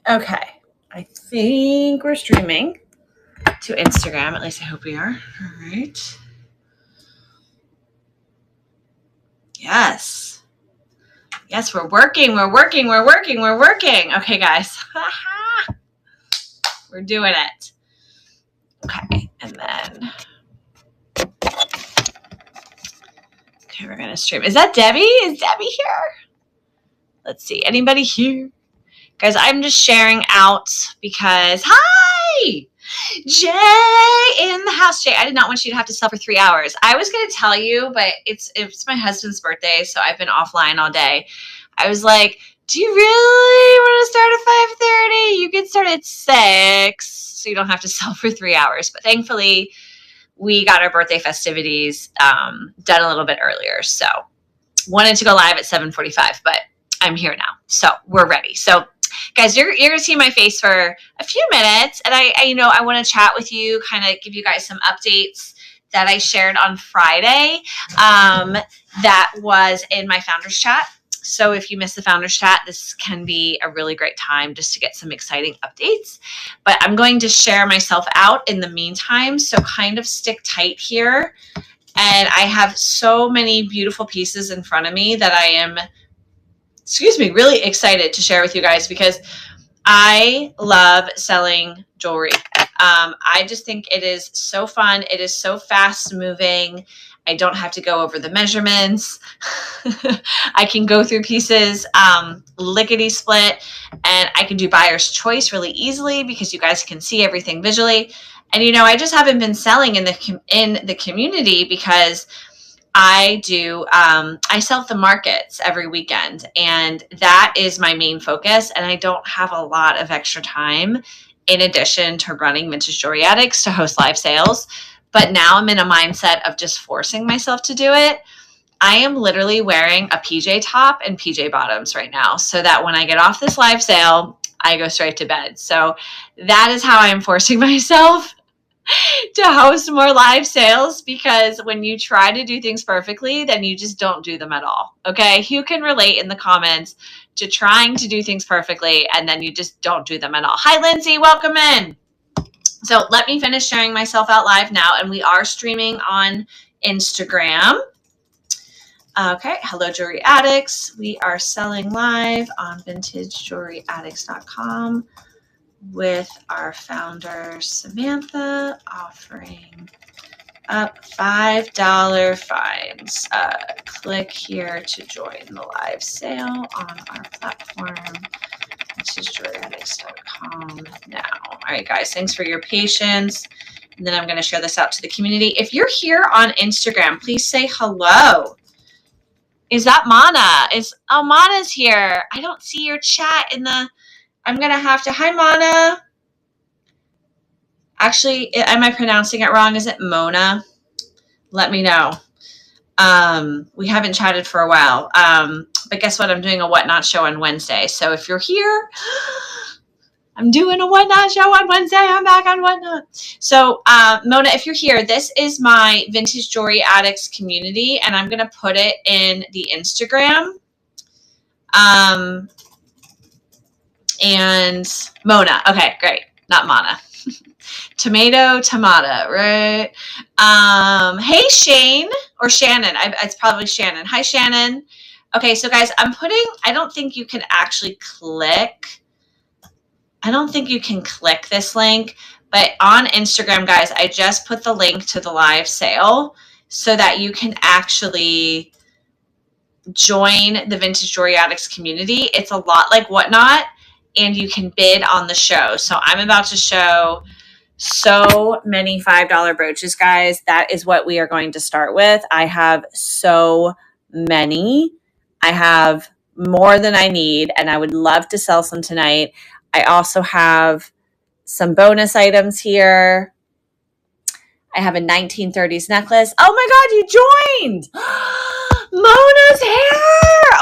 Okay. I think we're streaming to Instagram. At least I hope we are. All right. Yes. Yes, we're working. Okay, guys. We're doing it. Okay. And then, okay, we're going to stream. Is that Debbie? Is Debbie here? Let's see. Anybody here? Guys, I'm just sharing out because, hi! Jay in the house. Jay, I did not want you to have to sell for 3 hours. I was going to tell you, but it's my husband's birthday, so I've been offline all day. I was like, do you really want to start at 5:30? You can start at 6, so you don't have to sell for 3 hours. But thankfully, we got our birthday festivities done a little bit earlier. So wanted to go live at 7:45, but I'm here now. So we're ready. So guys, you're going to see my face for a few minutes, and I want to chat with you, kind of give you guys some updates that I shared on Friday that was in my founders chat. So if you missed the founders chat, this can be a really great time just to get some exciting updates. But I'm going to share myself out in the meantime, so kind of stick tight here. And I have so many beautiful pieces in front of me that I am really excited to share with you guys because I love selling jewelry. I just think it is so fun. It is so fast moving. I don't have to go over the measurements. I can go through pieces lickety split, and I can do buyer's choice really easily because you guys can see everything visually. And I just haven't been selling in the community because I sell at the markets every weekend, and that is my main focus. And I don't have a lot of extra time in addition to running Vintage Jewelry Addicts to host live sales. But now I'm in a mindset of just forcing myself to do it. I am literally wearing a PJ top and PJ bottoms right now so that when I get off this live sale, I go straight to bed. So that is how I am forcing myself to host more live sales, because when you try to do things perfectly, then you just don't do them at all. Okay. Who can relate in the comments to trying to do things perfectly and then you just don't do them at all? Hi, Lindsay. Welcome in. So let me finish sharing myself out live now. And we are streaming on Instagram. Okay. Hello, Jewelry Addicts. We are selling live on vintagejewelryaddicts.com. with our founder, Samantha, offering up $5 fines. Click here to join the live sale on our platform, which is jewelryaddicts.com now. All right, guys, thanks for your patience. And then I'm going to share this out to the community. If you're here on Instagram, please say hello. Is that Mana? Mana's here. I don't see your chat in the... I'm going to have to, hi, Mana. Actually, am I pronouncing it wrong? Is it Mona? Let me know. We haven't chatted for a while. But guess what? I'm doing a Whatnot show on Wednesday. So if you're here, I'm doing a Whatnot show on Wednesday. I'm back on Whatnot. So Mona, if you're here, this is my Vintage Jewelry Addicts community, and I'm going to put it in the Instagram. And Mona. Okay, great. Not Mana. Tomato, right? Hey, Shane or Shannon. It's probably Shannon. Hi, Shannon. Okay, so guys, I don't think you can actually click. I don't think you can click this link, but on Instagram, guys, I just put the link to the live sale so that you can actually join the Vintage Jewelry Addicts community. It's a lot like Whatnot, and you can bid on the show. So I'm about to show so many $5 brooches, guys. That is what we are going to start with. I have so many. I have more than I need, and I would love to sell some tonight. I also have some bonus items here. I have a 1930s necklace. Oh my God, you joined! Mona's here!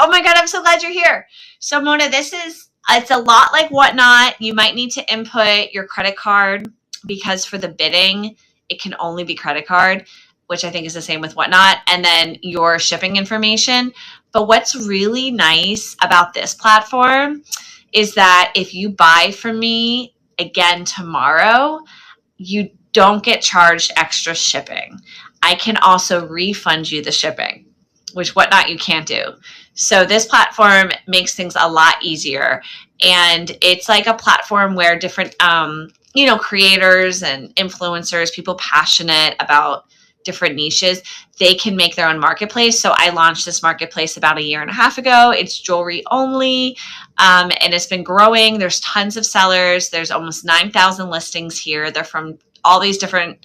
Oh my God, I'm so glad you're here. So Mona, it's a lot like Whatnot. You might need to input your credit card because for the bidding, it can only be credit card, which I think is the same with Whatnot, and then your shipping information. But what's really nice about this platform is that if you buy from me again tomorrow, you don't get charged extra shipping. I can also refund you the shipping, which whatnot you can't do. So this platform makes things a lot easier. And it's like a platform where different, creators and influencers, people passionate about different niches, they can make their own marketplace. So I launched this marketplace about 1.5 years ago. It's jewelry only, and it's been growing. There's tons of sellers. There's almost 9,000 listings here. They're from all these different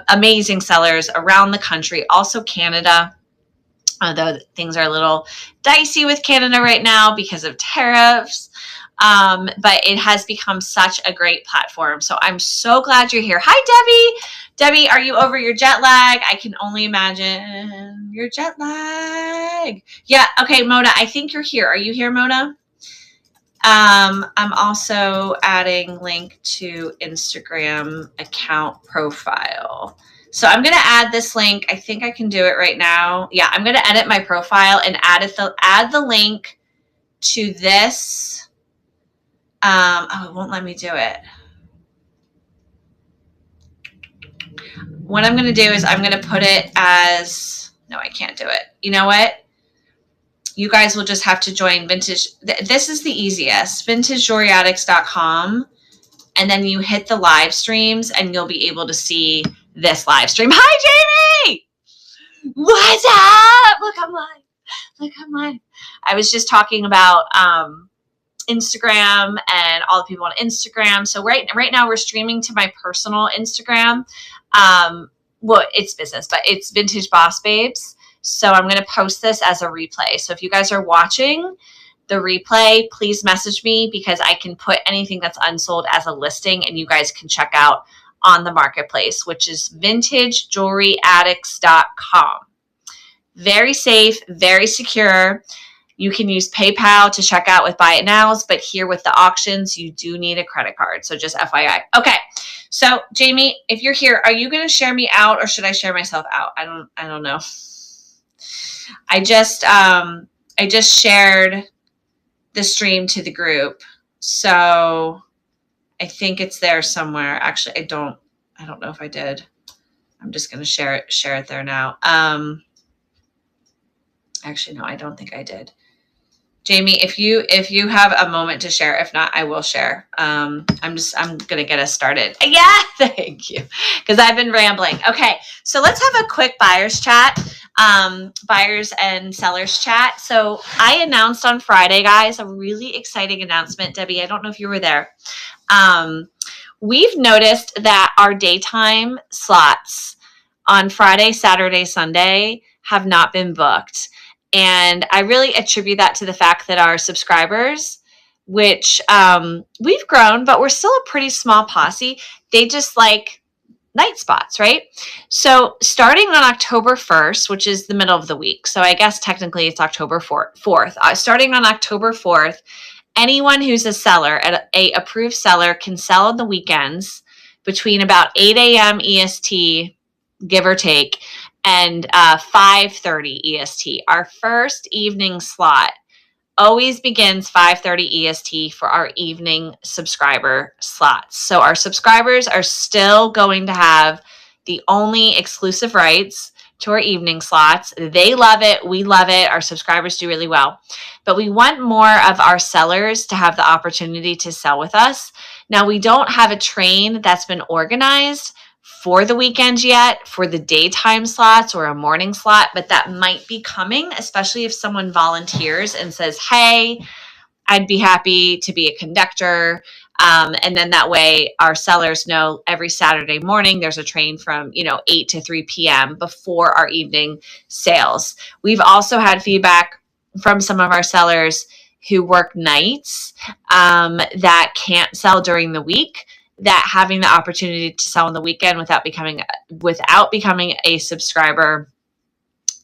amazing sellers around the country, also Canada. Although things are a little dicey with Canada right now because of tariffs. But it has become such a great platform. So I'm so glad you're here. Hi, Debbie. Debbie, are you over your jet lag? I can only imagine your jet lag. Yeah. Okay, Mona, I think you're here. Are you here, Mona? I'm also adding link to Instagram account profile. So I'm going to add this link. I think I can do it right now. Yeah, I'm going to edit my profile and add the link to this. It won't let me do it. What I'm going to do is I'm going to put it as, no, I can't do it. You know what? You guys will just have to join Vintage. This is the easiest, vintagejewelryaddicts.com. And then you hit the live streams and you'll be able to see this live stream. Hi, Jamie. What's up? Look, I'm live. Look, I'm live. I was just talking about Instagram and all the people on Instagram. So right now we're streaming to my personal Instagram. Well, it's business, but it's Vintage Boss Babes. So I'm going to post this as a replay. So if you guys are watching the replay, please message me because I can put anything that's unsold as a listing and you guys can check out on the marketplace, which is vintagejewelryaddicts.com. Very safe, very secure. You can use PayPal to check out with Buy It Nows, but here with the auctions, you do need a credit card. So just FYI. Okay. So Jamie, if you're here, are you going to share me out or should I share myself out? I don't know. I just shared the stream to the group. So I think it's there somewhere. Actually, I don't know if I did. I'm just going to share it there now. Actually, no, I don't think I did. Jamie, if you have a moment to share, if not, I will share. I'm going to get us started. Yeah, thank you. Because I've been rambling. Okay, so let's have a quick buyers chat, buyers and sellers chat. So I announced on Friday, guys, a really exciting announcement. Debbie, I don't know if you were there. We've noticed that our daytime slots on Friday, Saturday, Sunday have not been booked. And I really attribute that to the fact that our subscribers, which we've grown, but we're still a pretty small posse, they just like night spots, right? So starting on October 1st, which is the middle of the week, so I guess technically it's October 4th. Starting on October 4th, anyone who's a seller, a approved seller, can sell on the weekends between about 8 a.m. EST, give or take, and 5:30 EST. Our first evening slot always begins 5:30 EST for our evening subscriber slots. So our subscribers are still going to have the only exclusive rights to our evening slots. They love it. We love it. Our subscribers do really well. But we want more of our sellers to have the opportunity to sell with us. Now, we don't have a train that's been organized for the weekend yet, for the daytime slots or a morning slot, but that might be coming, especially if someone volunteers and says, hey, I'd be happy to be a conductor. And then that way our sellers know every Saturday morning there's a train from 8 to 3 p.m. before our evening sales. We've also had feedback from some of our sellers who work nights that can't sell during the week, that having the opportunity to sell on the weekend without becoming a subscriber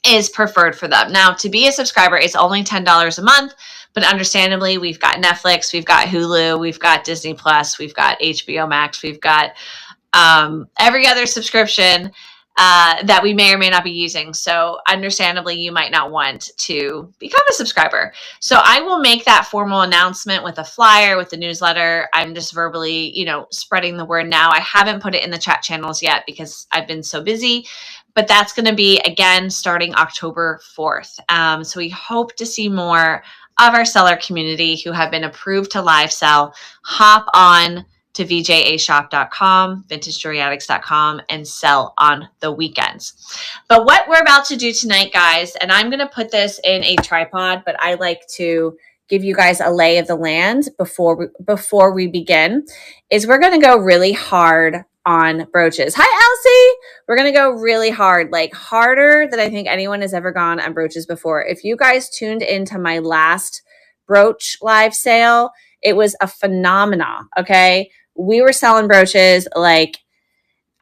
is preferred for them. Now, to be a subscriber, it's only $10 a month, but understandably, we've got Netflix, we've got Hulu, we've got Disney Plus, we've got HBO Max, we've got every other subscription that we may or may not be using. So understandably, you might not want to become a subscriber. So I will make that formal announcement with a flyer, with the newsletter. I'm just verbally, spreading the word now. I haven't put it in the chat channels yet because I've been so busy, but that's going to be, again, starting October 4th. So we hope to see more of our seller community who have been approved to live sell hop on to vjashop.com, vintagejewelryaddicts.com, and sell on the weekends. But what we're about to do tonight, guys, and I'm going to put this in a tripod, but I like to give you guys a lay of the land before we begin, is we're going to go really hard on brooches. Hi, Elsie. We're going to go really hard, like harder than I think anyone has ever gone on brooches before. If you guys tuned into my last brooch live sale, it was a phenomenon. Okay. We were selling brooches like,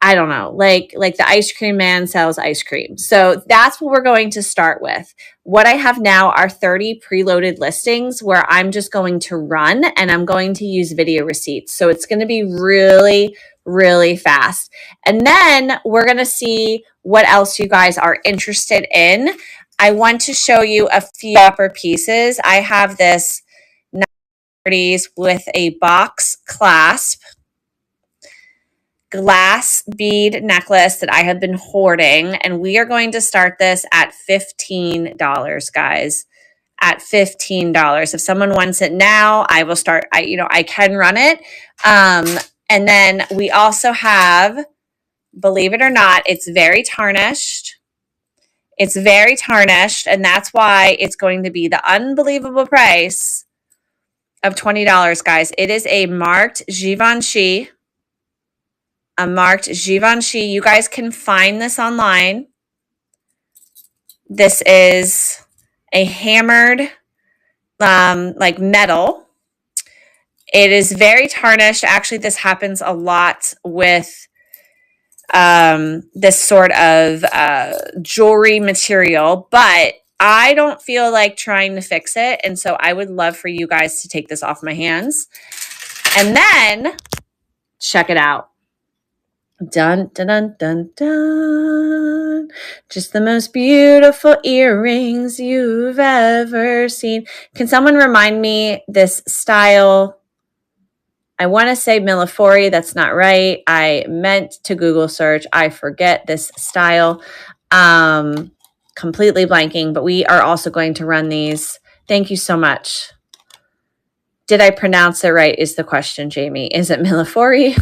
I don't know, like the ice cream man sells ice cream. So that's what we're going to start with. What I have now are 30 preloaded listings where I'm just going to run and I'm going to use video receipts. So it's going to be really, really fast. And then we're going to see what else you guys are interested in. I want to show you a few upper pieces. I have this with a box clasp glass bead necklace that I have been hoarding, and we are going to start this at $15, guys. At $15. If someone wants it now, I will start. I can run it. And then we also have, believe it or not, it's very tarnished. It's very tarnished, and that's why it's going to be the unbelievable price of $20, guys. It is a marked Givenchy. A marked Givenchy. You guys can find this online. This is a hammered, like metal. It is very tarnished. Actually, this happens a lot with this sort of jewelry material, but I don't feel like trying to fix it. And so I would love for you guys to take this off my hands. And then check it out. Dun, dun, dun, dun, dun. Just the most beautiful earrings you've ever seen. Can someone remind me this style? I want to say Millefori. That's not right. I meant to Google search. I forget this style. Completely blanking, but we are also going to run these. Thank you so much. Did I pronounce it right is the question, Jamie. Is it Millefori?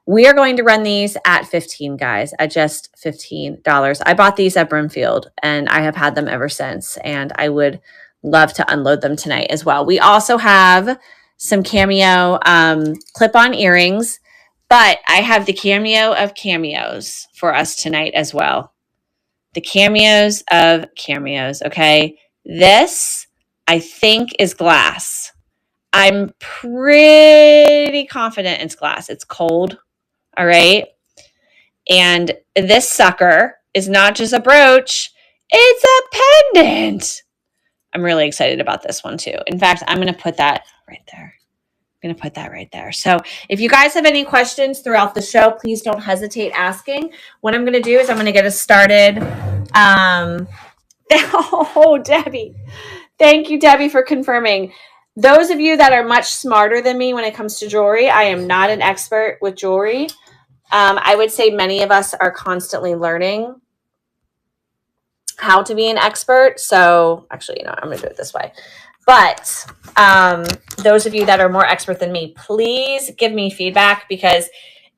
We are going to run these at 15, guys, at just $15. I bought these at Brimfield, and I have had them ever since, and I would love to unload them tonight as well. We also have some Cameo clip-on earrings, but I have the Cameo of cameos for us tonight as well. The cameos of cameos, okay? This, I think, is glass. I'm pretty confident it's glass. It's cold, all right? And this sucker is not just a brooch, it's a pendant. I'm really excited about this one too. In fact, I'm going to put that right there. I'm going to put that right there. So if you guys have any questions throughout the show, please don't hesitate asking. What I'm going to do is I'm going to get us started. Oh, Debbie. Thank you, Debbie, for confirming. Those of you that are much smarter than me when it comes to jewelry, I am not an expert with jewelry. I would say many of us are constantly learning how to be an expert. So actually, I'm going to do it this way. But those of you that are more expert than me, please give me feedback, because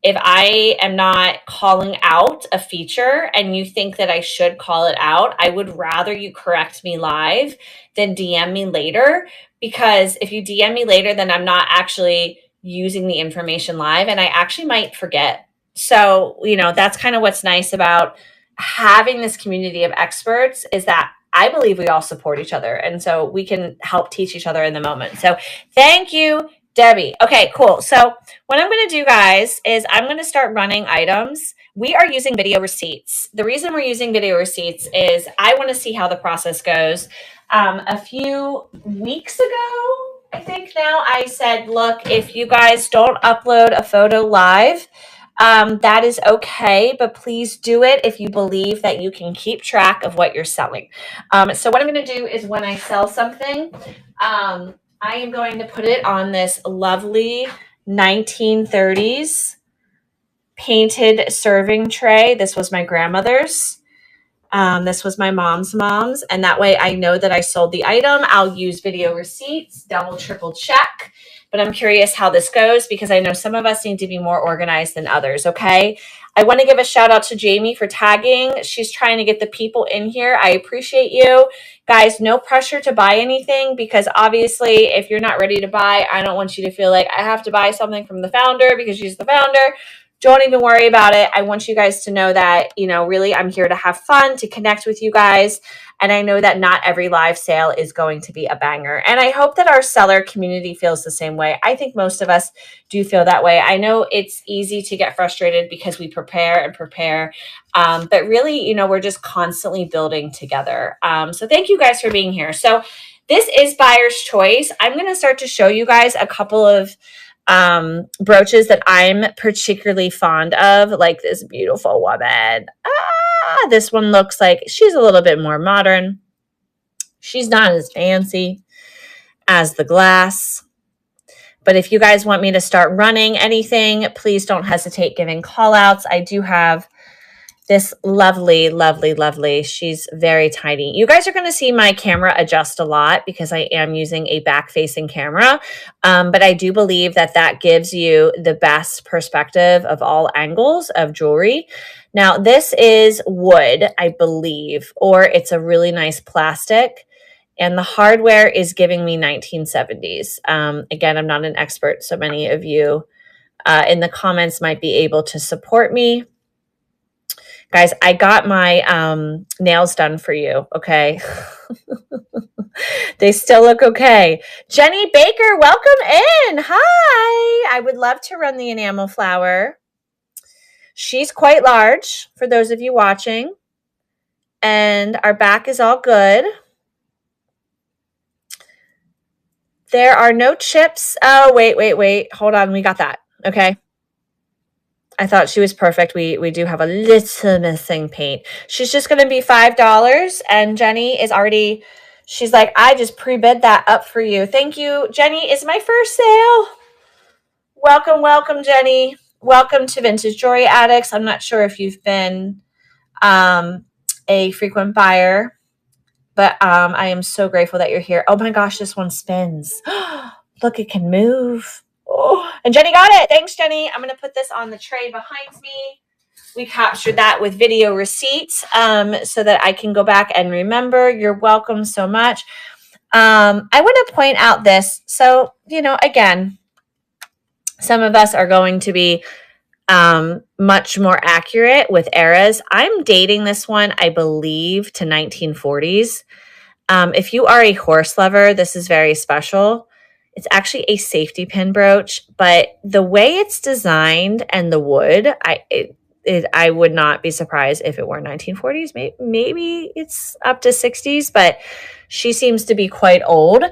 if I am not calling out a feature and you think that I should call it out, I would rather you correct me live than DM me later, because if you DM me later, then I'm not actually using the information live and I actually might forget. So, that's kind of what's nice about having this community of experts, is that I believe we all support each other. And so we can help teach each other in the moment. So thank you, Debbie. Okay, cool. So what I'm going to do, guys, is I'm going to start running items. We are using video receipts. The reason we're using video receipts is I want to see how the process goes. A few weeks ago, I think now, I said, look, if you guys don't upload a photo live, that is okay, but please do it if you believe that you can keep track of what you're selling. So what I'm going to do is when I sell something, I am going to put it on this lovely 1930s painted serving tray. This was my grandmother's. This was my mom's, and that way I know that I sold the item. I'll use video receipts, double, triple check. But I'm curious how this goes because I know some of us need to be more organized than others, okay? I want to give a shout out to Jamie for tagging. She's trying to get the people in here. I appreciate you. Guys, no pressure to buy anything because obviously if you're not ready to buy, I don't want you to feel like I have to buy something from the founder because she's the founder. Don't even worry about it. I want you guys to know that, really I'm here to have fun, to connect with you guys. And I know that not every live sale is going to be a banger. And I hope that our seller community feels the same way. I think most of us do feel that way. I know it's easy to get frustrated because we prepare and prepare. But really, we're just constantly building together. So thank you guys for being here. So this is Buyer's Choice. I'm going to start to show you guys a couple of brooches that I'm particularly fond of, like this beautiful woman. This one looks like she's a little bit more modern. She's not as fancy as the glass. But if you guys want me to start running anything, please don't hesitate giving call outs. I do have this lovely, lovely, lovely. She's very tiny. You guys are going to see my camera adjust a lot because I am using a back-facing camera. But I do believe that that gives you the best perspective of all angles of jewelry. Now, this is wood, I believe, or it's a really nice plastic. And the hardware is giving me 1970s. Again, I'm not an expert, so many of you in the comments might be able to support me. Guys, I got my nails done for you, okay? They still look okay. Jenny Baker, welcome in. Hi. I would love to run the enamel flower. She's quite large for those of you watching. And our back is all good. There are no chips. Oh, wait. Hold on. We got that. Okay. I thought she was perfect. We do have a little missing paint. She's just going to be $5. And Jenny is already, she's like, I just pre-bid that up for you. Thank you. Jenny is my first sale. Welcome, Jenny. Welcome to Vintage Jewelry Addicts. I'm not sure if you've been a frequent buyer, but I am so grateful that you're here. Oh my gosh, this one spins. Look, it can move. Oh, and Jenny got it. Thanks, Jenny. I'm going to put this on the tray behind me. We captured that with video receipts so that I can go back and remember. You're welcome so much. I want to point out this. So, again, some of us are going to be much more accurate with eras. I'm dating this one, I believe, to 1940s. If you are a horse lover, this is very special. It's actually a safety pin brooch, but the way it's designed and the wood, I would not be surprised if it were 1940s. Maybe it's up to 60s, but she seems to be quite old.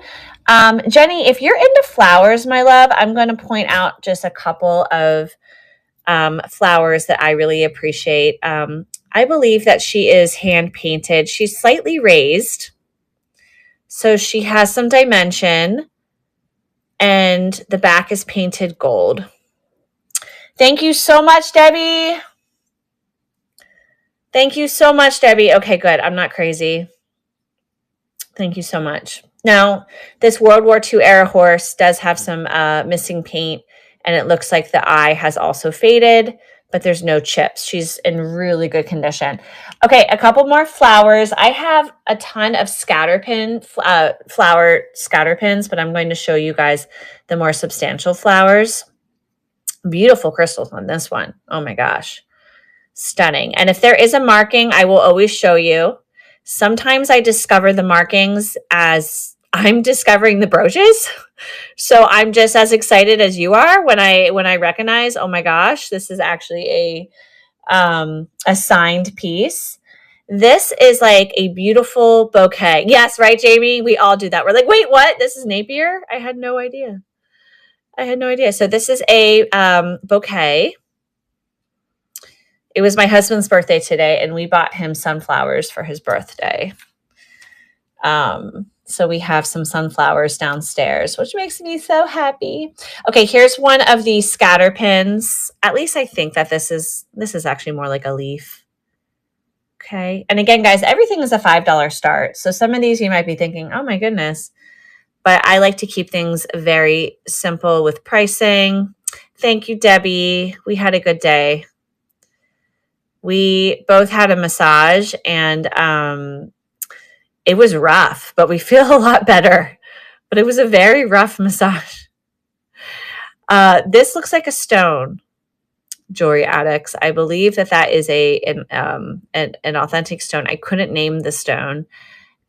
Jenny, if you're into flowers, my love, I'm going to point out just a couple of flowers that I really appreciate. I believe that she is hand painted. She's slightly raised, so she has some dimension. And the back is painted gold. Thank you so much, Debbie. Thank you so much, Debbie. Okay, good. I'm not crazy. Thank you so much. Now, this World War II era horse does have some missing paint, and it looks like the eye has also faded, but there's no chips. She's in really good condition. Okay, a couple more flowers. I have a ton of scatter pin, flower scatter pins, but I'm going to show you guys the more substantial flowers. Beautiful crystals on this one. Oh my gosh. Stunning. And if there is a marking, I will always show you. Sometimes I discover the markings as I'm discovering the brooches. So I'm just as excited as you are when I recognize, oh my gosh, this is actually a signed piece. This is like a beautiful bouquet. Yes, right, Jamie? We all do that. We're like, wait, what? This is Napier? I had no idea. So this is a bouquet. It was my husband's birthday today, and we bought him sunflowers for his birthday. So we have some sunflowers downstairs, which makes me so happy. Okay, here's one of these scatter pins. At least I think that this is actually more like a leaf. Okay. And again, guys, everything is a $5 start. So some of these you might be thinking, oh my goodness. But I like to keep things very simple with pricing. Thank you, Debbie. We had a good day. We both had a massage, and it was rough, but we feel a lot better. But it was a very rough massage. This looks like a stone, Jewelry Addicts. I believe that is an authentic stone. I couldn't name the stone.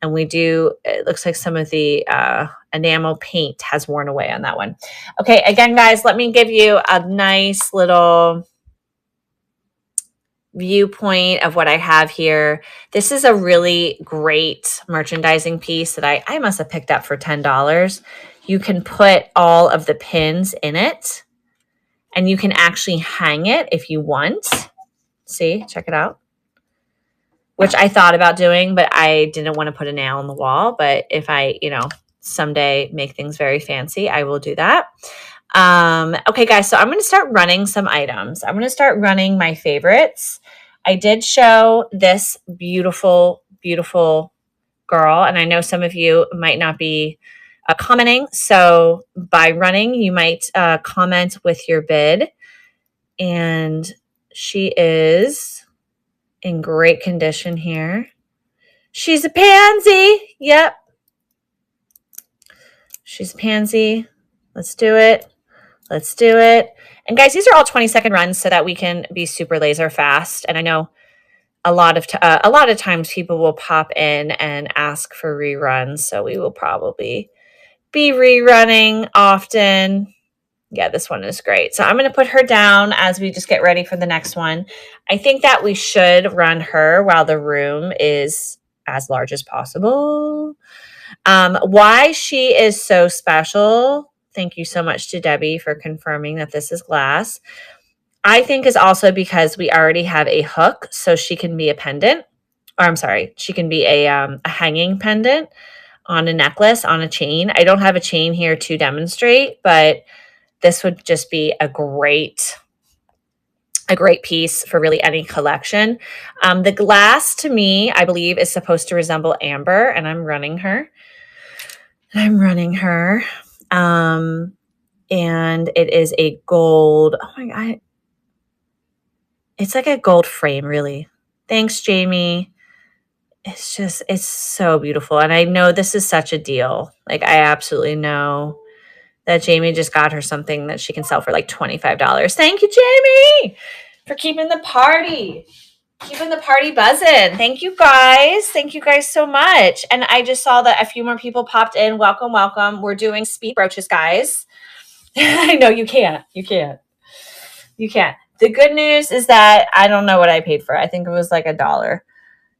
And it looks like some of the enamel paint has worn away on that one. Okay, again, guys, let me give you a nice little viewpoint of what I have here. This is a really great merchandising piece that I must have picked up for $10. You can put all of the pins in it, and you can actually hang it if you want. See, check it out. Which I thought about doing, but I didn't want to put a nail in the wall. But if I, someday make things very fancy, I will do that. Okay, guys, so I'm going to start running some items. I'm going to start running my favorites. I did show this beautiful, beautiful girl, and I know some of you might not be commenting. So by running, you might comment with your bid. And she is in great condition here. She's a pansy. Yep. She's a pansy. Let's do it. Let's do it. And guys, these are all 20-second runs so that we can be super laser fast. And I know a lot of times people will pop in and ask for reruns. So we will probably be rerunning often. Yeah, this one is great. So I'm going to put her down as we just get ready for the next one. I think that we should run her while the room is as large as possible. Why she is so special, thank you so much to Debbie for confirming that this is glass, I think is also because we already have a hook, so she can be a pendant. Or I'm sorry, she can be a hanging pendant on a necklace, on a chain. I don't have a chain here to demonstrate, but this would just be a great piece for really any collection. The glass, to me, I believe, is supposed to resemble amber, and I'm running her. And it is a gold. Oh my God. It's like a gold frame, really. Thanks, Jamie. It's so beautiful. And I know this is such a deal. Like, I absolutely know that Jamie just got her something that she can sell for like $25. Thank you, Jamie, for keeping the party buzzing. Thank you guys. Thank you guys so much. And I just saw that a few more people popped in. Welcome, welcome. We're doing speed brooches, guys. I know you can't. The good news is that I don't know what I paid for. I think it was like $1.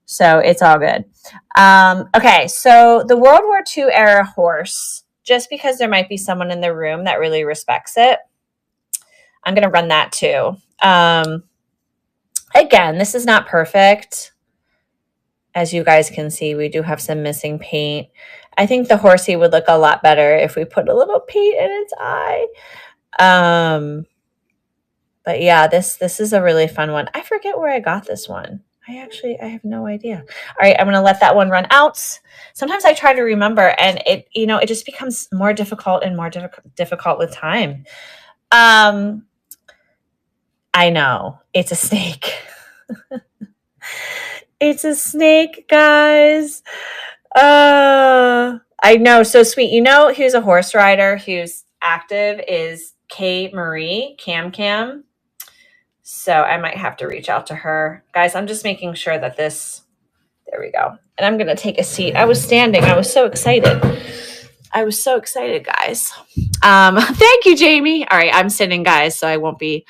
So it's all good. Okay, so the World War II era horse, just because there might be someone in the room that really respects it, I'm going to run that too. Again, this is not perfect. As you guys can see, we do have some missing paint. I think the horsey would look a lot better if we put a little paint in its eye. But yeah, this is a really fun one. I forget where I got this one. I have no idea. All right, I'm going to let that one run out. Sometimes I try to remember, and it just becomes more difficult and more difficult with time. I know. It's a snake. It's a snake, guys. I know. So sweet. You know who's a horse rider who's active is Kay Marie, Cam. So I might have to reach out to her. Guys, I'm just making sure that there we go. And I'm going to take a seat. I was standing. I was so excited. Guys. Thank you, Jamie. All right, I'm sitting, guys, so I won't be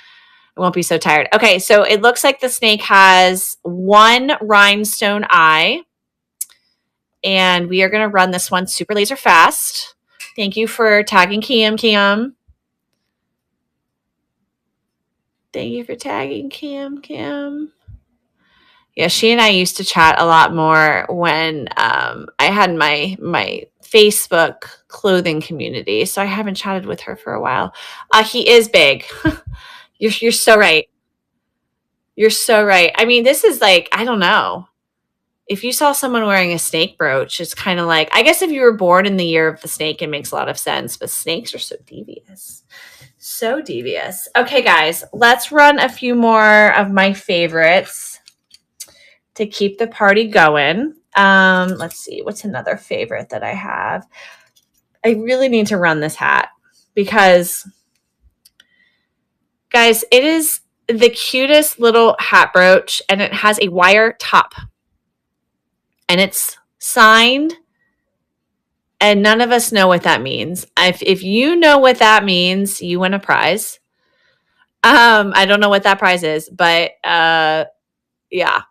so tired. Okay, so it looks like the snake has one rhinestone eye. And we are going to run this one super laser fast. Thank you for tagging Kiam. Thank you for tagging Kim. Yeah, she and I used to chat a lot more when I had my Facebook clothing community. So I haven't chatted with her for a while. He is big. You're so right. You're so right. I mean, this is like, I don't know. If you saw someone wearing a snake brooch, it's kind of like, I guess if you were born in the year of the snake, it makes a lot of sense. But snakes are so devious. So devious. Okay, guys, let's run a few more of my favorites to keep the party going. Let's see. What's another favorite that I have? I really need to run this hat because, guys, it is the cutest little hat brooch, and it has a wire top. And it's signed, and none of us know what that means. If you know what that means, you win a prize. I don't know what that prize is, but yeah.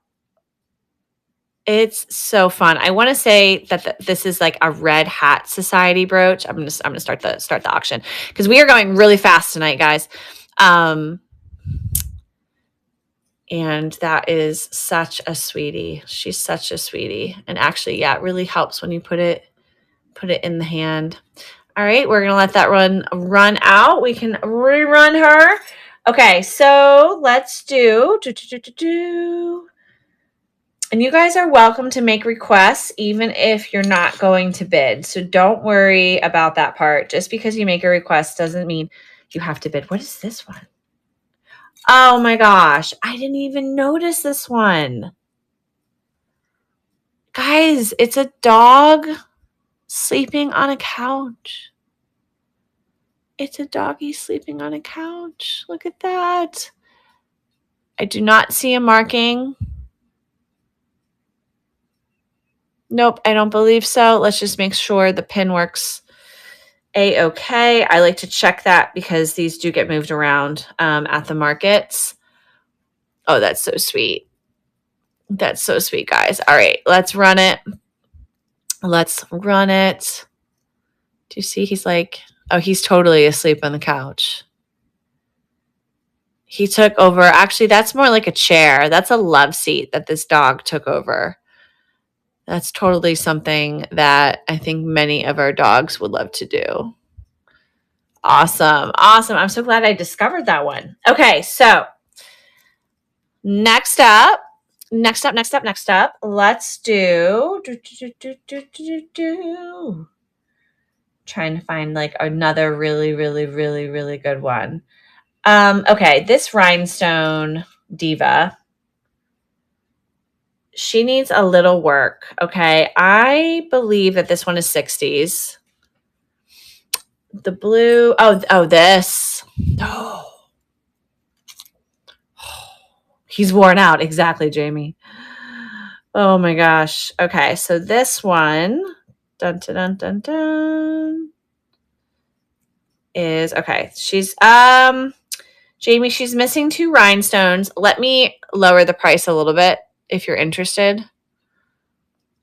It's so fun. I want to say that this is like a Red Hat Society brooch. I'm gonna start the auction because we are going really fast tonight, guys. And that is such a sweetie. She's such a sweetie. And actually, yeah, it really helps when you put it in the hand. All right, we're gonna let that run out. We can rerun her. Okay, so let's do. And you guys are welcome to make requests even if you're not going to bid. So don't worry about that part. Just because you make a request doesn't mean you have to bid. What is this one? Oh my gosh, I didn't even notice this one. Guys, it's a dog sleeping on a couch. It's a doggy sleeping on a couch. Look at that. I do not see a marking. Nope, I don't believe so. Let's just make sure the pin works A-okay. I like to check that because these do get moved around at the markets. Oh, that's so sweet. That's so sweet, guys. All right, let's run it. Let's run it. Do you see he's like, oh, he's totally asleep on the couch. He took over. Actually, that's more like a chair. That's a love seat that this dog took over. That's totally something that I think many of our dogs would love to do. Awesome. Awesome. I'm so glad I discovered that one. Okay, so next up, let's do trying to find like another really good one. Okay, this rhinestone diva, she needs a little work. Okay, I believe that this one is 60s. The blue, this. Oh. He's worn out. Exactly, Jamie. Oh my gosh. Okay, so this one, is okay. She's Jamie, she's missing 2 rhinestones. Let me lower the price a little bit if you're interested.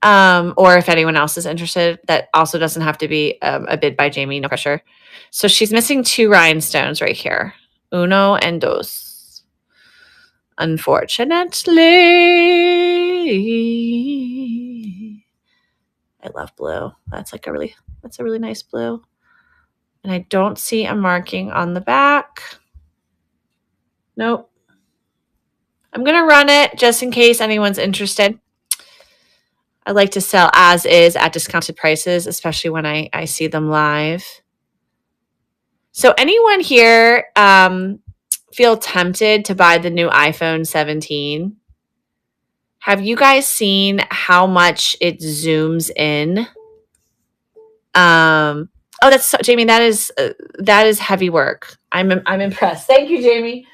Or if anyone else is interested, that also doesn't have to be a bid by Jamie, no pressure. So she's missing 2 rhinestones right here. Uno and dos. Unfortunately. I love blue. That's a really nice blue. And I don't see a marking on the back. Nope. I'm going to run it just in case anyone's interested. I like to sell as is at discounted prices, especially when I see them live. So anyone here feel tempted to buy the new iPhone 17? Have you guys seen how much it zooms in? Oh, that's so, Jamie. That is heavy work. I'm impressed. Thank you, Jamie.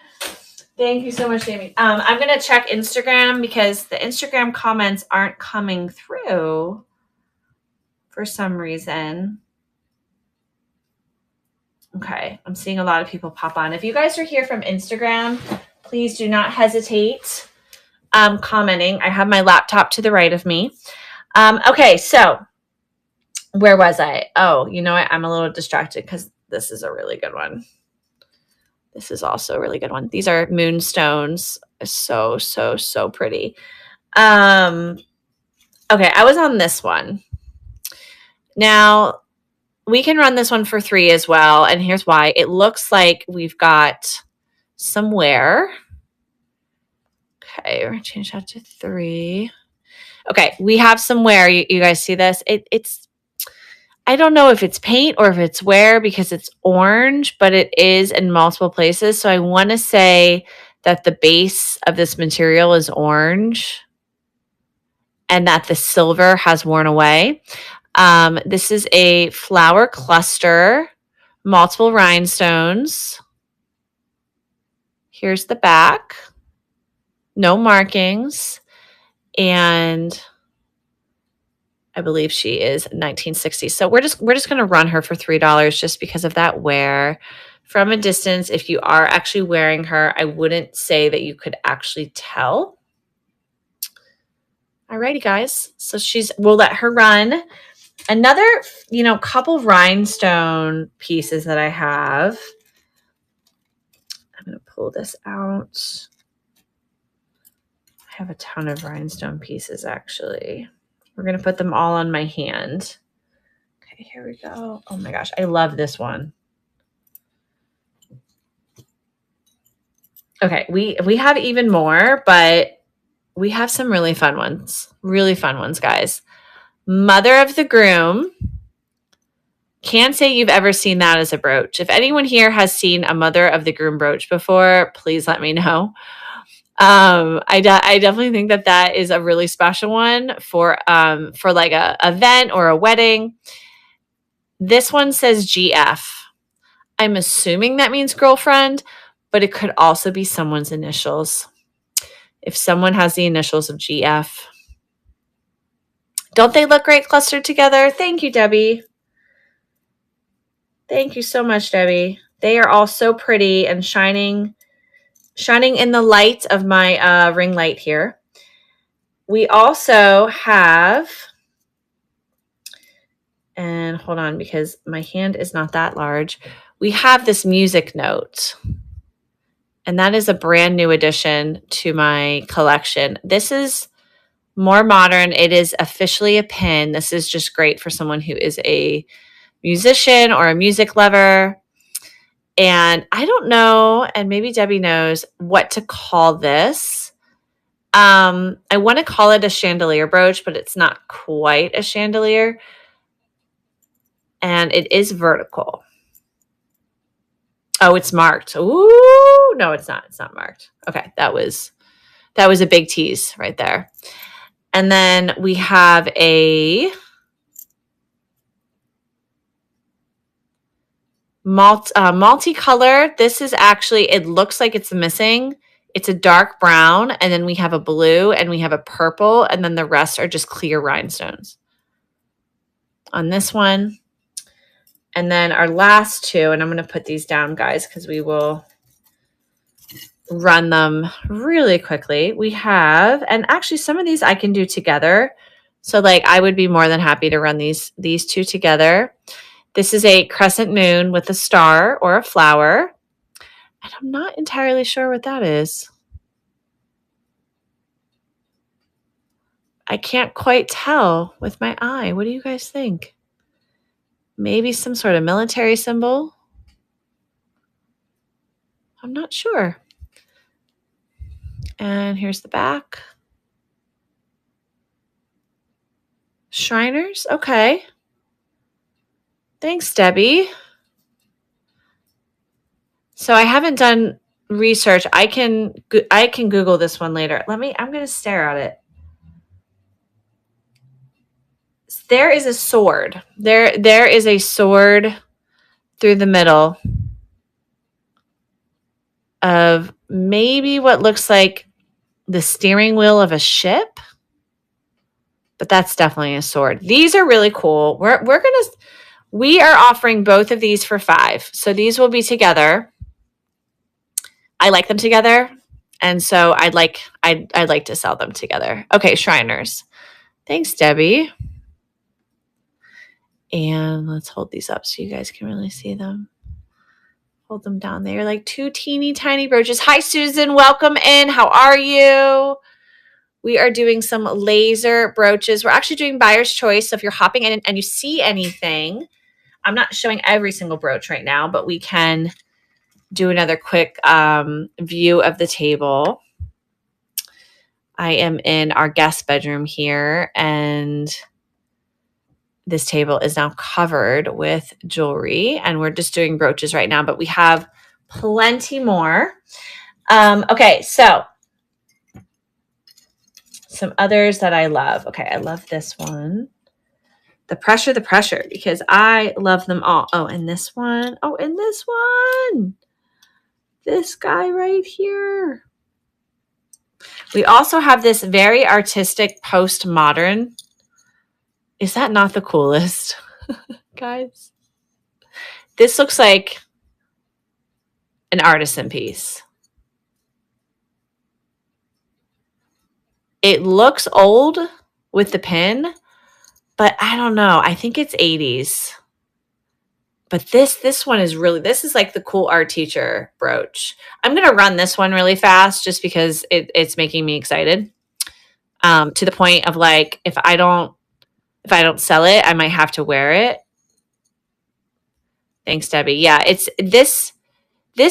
Thank you so much, Jamie. I'm gonna check Instagram because the Instagram comments aren't coming through for some reason. Okay, I'm seeing a lot of people pop on. If you guys are here from Instagram, please do not hesitate commenting. I have my laptop to the right of me. Okay, so where was I? Oh, you know what? I'm a little distracted because this is a really good one. This is also a really good one. These are moonstones. So, so, so pretty. Okay, I was on this one. Now, we can run this one for 3 as well, and here's why. It looks like we've got some wear. Okay, we're going to change that to 3. Okay, we have some wear. You guys see this? It's, I don't know if it's paint or if it's wear because it's orange, but it is in multiple places. So I want to say that the base of this material is orange and that the silver has worn away. This is a flower cluster, multiple rhinestones. Here's the back. No markings. And I believe she is 1960. So we're just going to run her for $3 just because of that wear. From a distance, if you are actually wearing her, I wouldn't say that you could actually tell. Alrighty, guys. So we'll let her run. Another, couple rhinestone pieces that I have. I'm going to pull this out. I have a ton of rhinestone pieces, actually. We're going to put them all on my hand. Okay, here we go. Oh my gosh, I love this one. Okay, we have even more, but we have some really fun ones. Really fun ones, guys. Mother of the groom. Can't say you've ever seen that as a brooch. If anyone here has seen a mother of the groom brooch before, please let me know. I definitely think that is a really special one for like a event or a wedding. This one says GF. I'm assuming that means girlfriend, but it could also be someone's initials. If someone has the initials of GF. Don't they look great clustered together? Thank you, Debbie. Thank you so much, Debbie. They are all so pretty and shining in the light of my ring light here. We also have, and hold on because my hand is not that large. We have this music note. And that is a brand new addition to my collection. This is more modern. It is officially a pin. This is just great for someone who is a musician or a music lover. And I don't know, and maybe Debbie knows what to call this. I want to call it a chandelier brooch, but it's not quite a chandelier. And it is vertical. Oh, it's marked. Ooh, no, it's not. It's not marked. Okay, that was a big tease right there. And then we have a multicolor. This is actually, it looks like it's missing. It's a dark brown, and then we have a blue, and we have a purple, and then the rest are just clear rhinestones on this one. And then our last two, and I'm going to put these down, guys, because we will run them really quickly. We have, and actually some of these I can do together. So like I would be more than happy to run these two together. This is a crescent moon with a star or a flower. And I'm not entirely sure what that is. I can't quite tell with my eye. What do you guys think? Maybe some sort of military symbol? I'm not sure. And here's the back. Shriners? Okay. Thanks, Debbie. So I haven't done research. I can Google this one later. I'm going to stare at it. There is a sword. There is a sword through the middle of maybe what looks like the steering wheel of a ship. But that's definitely a sword. These are really cool. We are offering both of these for $5. So these will be together. I like them together. And so I'd like to sell them together. Okay, Shriners. Thanks, Debbie. And let's hold these up so you guys can really see them. Hold them down. They are like two teeny tiny brooches. Hi, Susan. Welcome in. How are you? We are doing some laser brooches. We're actually doing buyer's choice. So if you're hopping in and you see anything, I'm not showing every single brooch right now, but we can do another quick view of the table. I am in our guest bedroom here, and this table is now covered with jewelry, and we're just doing brooches right now, but we have plenty more. Okay, so some others that I love. Okay, I love this one. The pressure, because I love them all. Oh, and this one. Oh, and this one. This guy right here. We also have this very artistic postmodern. Is that not the coolest, guys? This looks like an artisan piece. It looks old with the pin, but I don't know. I think it's 80s. But this one is really, this is like the cool art teacher brooch. I'm going to run this one really fast just because it's making me excited. To the point of like, if I don't sell it, I might have to wear it. Thanks, Debbie. Yeah, it's this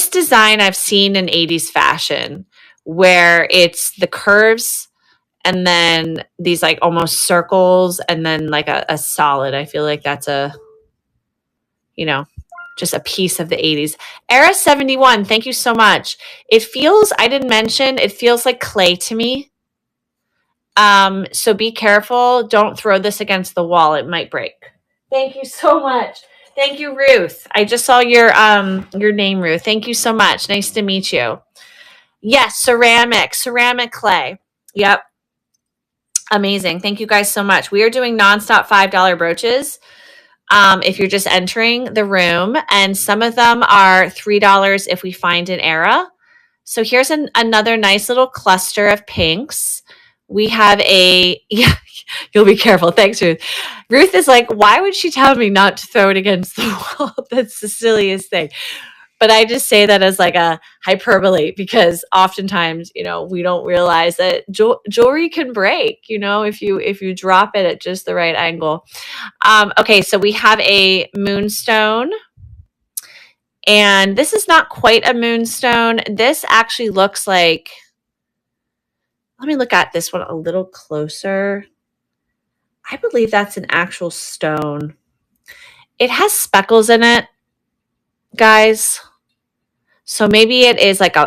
design I've seen in 80s fashion where it's the curves and then these like almost circles and then like a solid. I feel like that's just a piece of the 80s. Era 71, thank you so much. It feels, I didn't mention, it feels like clay to me. So be careful. Don't throw this against the wall. It might break. Thank you so much. Thank you, Ruth. I just saw your name, Ruth. Thank you so much. Nice to meet you. Yes, ceramic clay. Yep. Amazing. Thank you guys so much. We are doing nonstop $5 brooches. If you're just entering the room, and some of them are $3 if we find an era. So here's another nice little cluster of pinks. We have yeah, you'll be careful. Thanks, Ruth. Ruth is like, why would she tell me not to throw it against the wall? That's the silliest thing. But I just say that as like a hyperbole because oftentimes, we don't realize that jewelry can break, if you drop it at just the right angle. Okay, so we have a moonstone. And this is not quite a moonstone. This actually looks like, let me look at this one a little closer. I believe that's an actual stone. It has speckles in it, guys. So maybe it is like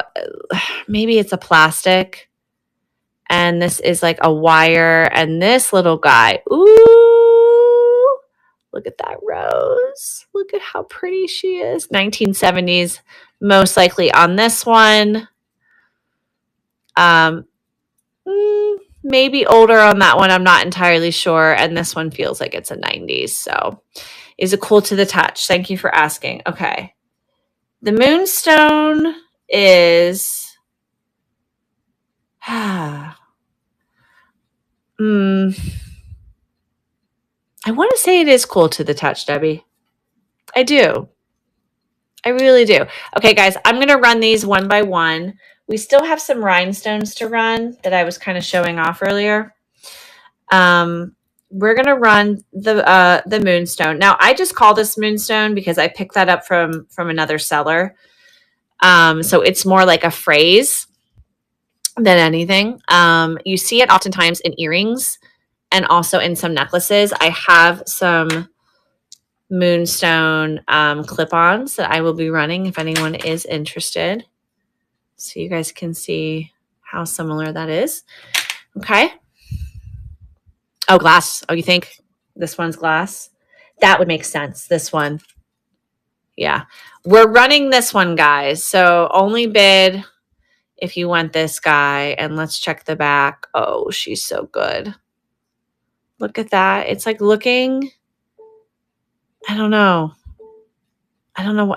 maybe it's a plastic. And this is like a wire. And this little guy, ooh, look at that rose. Look at how pretty she is. 1970s, most likely on this one. Maybe older on that one. I'm not entirely sure. And this one feels like it's a 90s. So is it cool to the touch? Thank you for asking. Okay. The moonstone is, I want to say it is cool to the touch, Debbie. I do. I really do. Okay, guys, I'm going to run these one by one. We still have some rhinestones to run that I was kind of showing off earlier. We're going to run the moonstone. Now, I just call this moonstone because I picked that up from another seller. So it's more like a phrase than anything. You see it oftentimes in earrings and also in some necklaces. I have some moonstone clip-ons that I will be running if anyone is interested. So you guys can see how similar that is. Okay. Oh, glass. Oh, you think this one's glass? That would make sense. This one. Yeah. We're running this one, guys. So only bid if you want this guy. And let's check the back. Oh, she's so good. Look at that. It's like looking, I don't know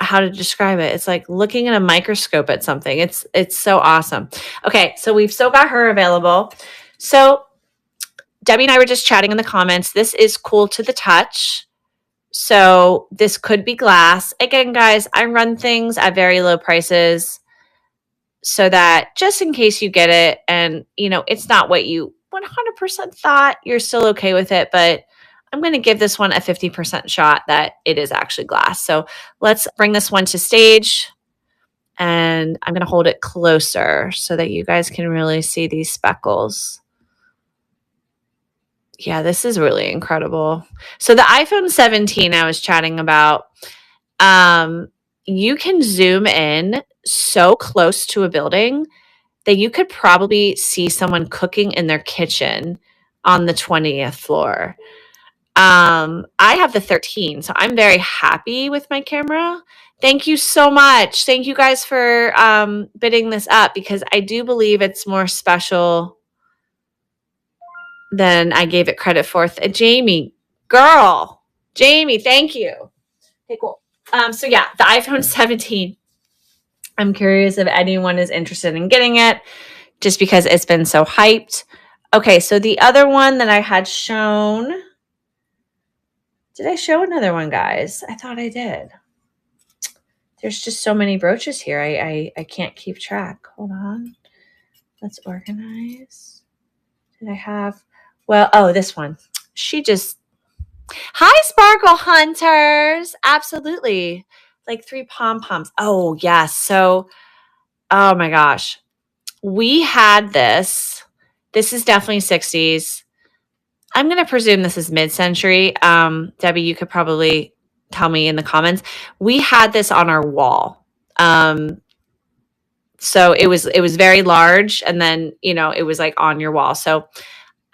how to describe it. It's like looking in a microscope at something. It's so awesome. Okay, so we've still got her available. So Debbie and I were just chatting in the comments. This is cool to the touch. So this could be glass. Again, guys, I run things at very low prices so that just in case you get it and, it's not what you 100% thought, you're still okay with it. But I'm going to give this one a 50% shot that it is actually glass. So let's bring this one to stage. And I'm going to hold it closer so that you guys can really see these speckles. Yeah, this is really incredible. So the iPhone 17 I was chatting about, you can zoom in so close to a building that you could probably see someone cooking in their kitchen on the 20th floor. I have the 13, so I'm very happy with my camera. Thank you so much. Thank you guys for bidding this up because I do believe it's more special than I gave it credit for. Jamie, girl, Jamie, thank you. Okay, cool. So yeah, the iPhone 17. I'm curious if anyone is interested in getting it just because it's been so hyped. Okay, so the other one that I had shown, did I show another one, guys? I thought I did. There's just so many brooches here. I can't keep track. Hold on. Let's organize. Did I have, this one. Hi, Sparkle Hunters. Absolutely. Like 3 pom-poms. Oh, yes. So, oh my gosh. We had this. This is definitely 60s. I'm going to presume this is mid-century. Debbie, you could probably tell me in the comments. We had this on our wall. So it was very large, and then, it was like on your wall. So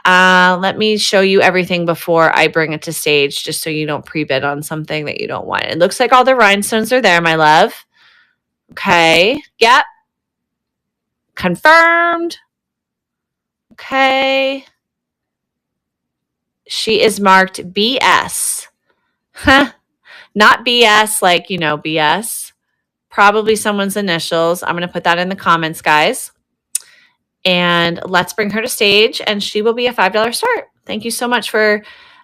let me show you everything before I bring it to stage, just so you don't pre-bid on something that you don't want. It looks like all the rhinestones are there, my love. Okay. Yep. Confirmed. Okay. She is marked BS. Huh. Not BS like, BS. Probably someone's initials. I'm going to put that in the comments, guys. And let's bring her to stage, and she will be a $5 start. Thank you so much for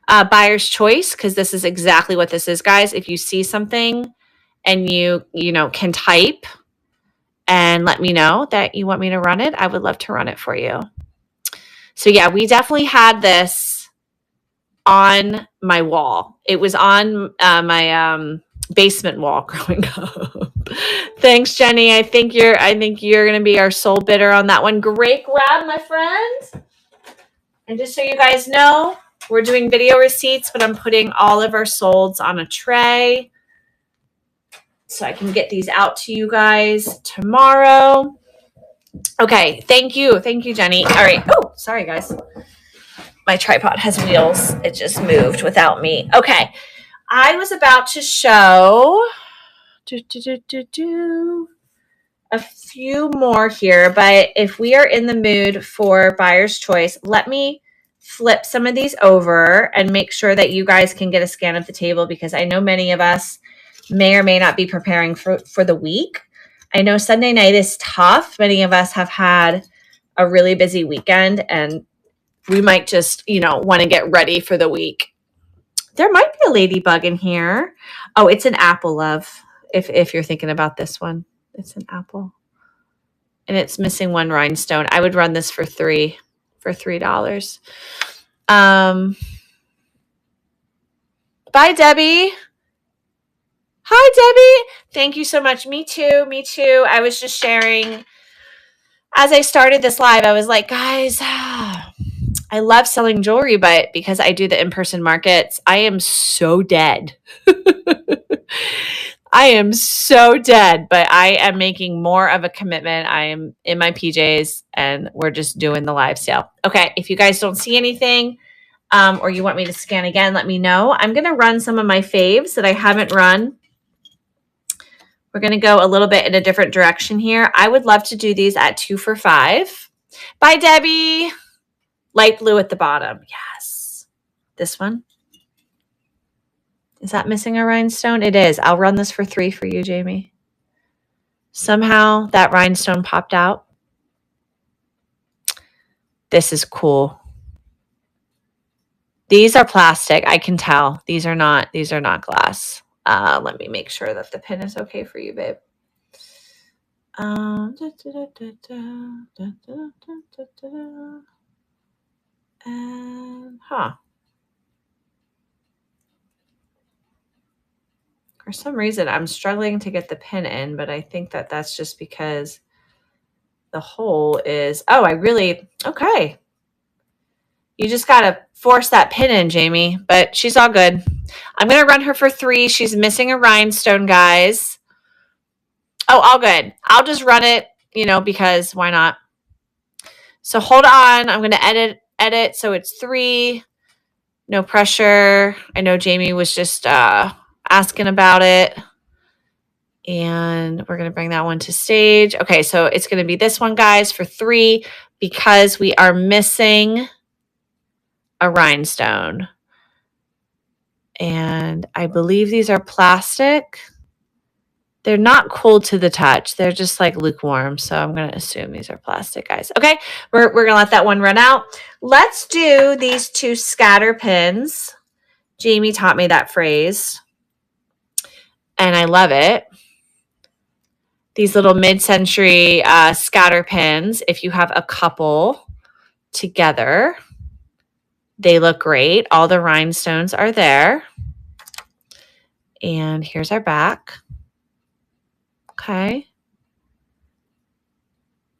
buyer's choice, because this is exactly what this is, guys. If you see something and you can type and let me know that you want me to run it, I would love to run it for you. So yeah, we definitely had this on my wall. It was on my basement wall growing up. Thanks, Jenny. I think you're going to be our sole bidder on that one. Great grab, my friend. And just so you guys know, we're doing video receipts, but I'm putting all of our solds on a tray so I can get these out to you guys tomorrow. Okay, thank you. Thank you, Jenny. All right. Oh, sorry, guys. My tripod has wheels. It just moved without me. Okay. I was about to show a few more here, but if we are in the mood for buyer's choice, let me flip some of these over and make sure that you guys can get a scan of the table, because I know many of us may or may not be preparing for the week. I know Sunday night is tough. Many of us have had a really busy weekend, and we might just, want to get ready for the week. There might be a ladybug in here. Oh, it's an apple, love. If you're thinking about this one, it's an apple. And it's missing one rhinestone. I would run this for $3. Bye, Debbie. Hi, Debbie. Thank you so much. Me too. I was just sharing. As I started this live, I was like, guys, I love selling jewelry, but because I do the in-person markets, I am so dead. I am so dead, but I am making more of a commitment. I am in my PJs, and we're just doing the live sale. Okay, if you guys don't see anything or you want me to scan again, let me know. I'm going to run some of my faves that I haven't run. We're going to go a little bit in a different direction here. I would love to do these at 2 for $5. Bye, Debbie. Light blue at the bottom. Yes. This one. Is that missing a rhinestone? It is. I'll run this for $3 for you, Jamie. Somehow that rhinestone popped out. This is cool. These are plastic. I can tell. These are not glass. Let me make sure that the pin is okay for you, babe. And for some reason I'm struggling to get the pin in, but I think that that's just because the hole is, okay. You just got to force that pin in, Jamie, but she's all good. I'm going to run her for 3. She's missing a rhinestone, guys. Oh, all good. I'll just run it, because why not? So hold on. I'm going to edit. So it's 3. No pressure. I know Jamie was just asking about it. And we're going to bring that one to stage. Okay, so it's going to be this one, guys, for 3 because we are missing a rhinestone. And I believe these are plastic. They're not cool to the touch. They're just like lukewarm. So I'm going to assume these are plastic, guys. Okay, we're going to let that one run out. Let's do these 2 scatter pins. Jamie taught me that phrase, and I love it. These little mid-century scatter pins, if you have a couple together, they look great. All the rhinestones are there. And here's our back. Okay.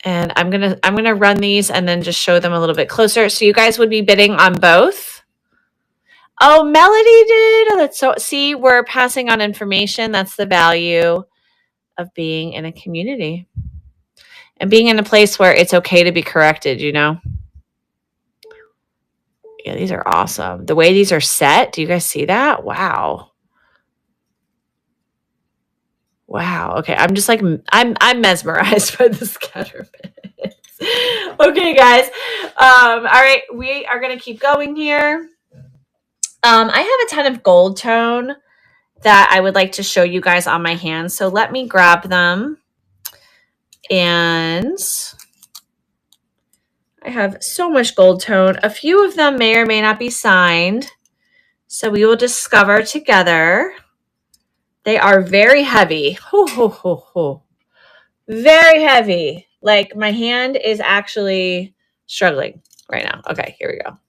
And I'm gonna run these and then just show them a little bit closer. So you guys would be bidding on both. Oh, Melody did. Oh, that's so. See, we're passing on information. That's the value of being in a community and being in a place where it's okay to be corrected. Yeah, these are awesome. The way these are set. Do you guys see that? Wow. Wow. Okay. I'm just like, I'm mesmerized by the scatter pins. Okay, guys. All right. We are going to keep going here. I have a ton of gold tone that I would like to show you guys on my hands. So let me grab them. And I have so much gold tone. A few of them may or may not be signed. So we will discover together. They are very heavy. Ho, ho, ho, ho. Very heavy. Like my hand is actually struggling right now. Okay, here we go.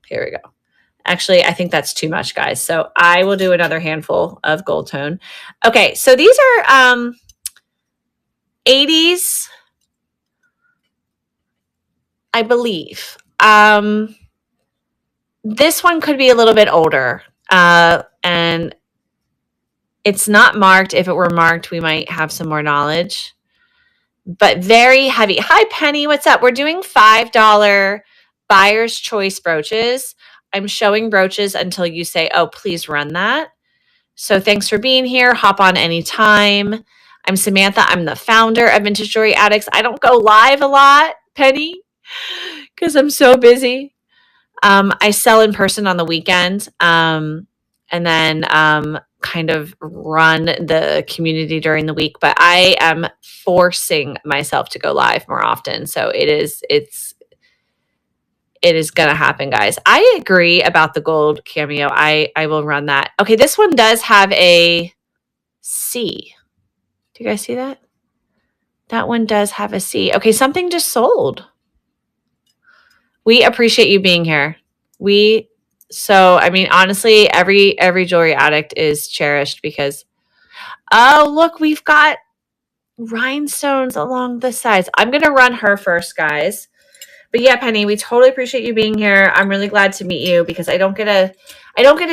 Here we go. Actually, I think that's too much, guys. So I will do another handful of gold tone. Okay, so these are 80s, I believe. This one could be a little bit older. And it's not marked. If it were marked, we might have some more knowledge. But very heavy. Hi, Penny. What's up? We're doing $5 buyer's choice brooches. I'm showing brooches until you say, oh, please run that. So thanks for being here. Hop on anytime. I'm Samantha. I'm the founder of Vintage Jewelry Addicts. I don't go live a lot, Penny, because I'm so busy. I sell in person on the weekend and then kind of run the community during the week. But I am forcing myself to go live more often. So it is going to happen, guys. I agree about the gold cameo. I will run that. Okay, this one does have a C. Do you guys see that? That one does have a C. Okay, something just sold. We appreciate you being here. Honestly, every jewelry addict is cherished because, oh, look, we've got rhinestones along the sides. I'm going to run her first, guys. But yeah, Penny, we totally appreciate you being here. I'm really glad to meet you because I don't get a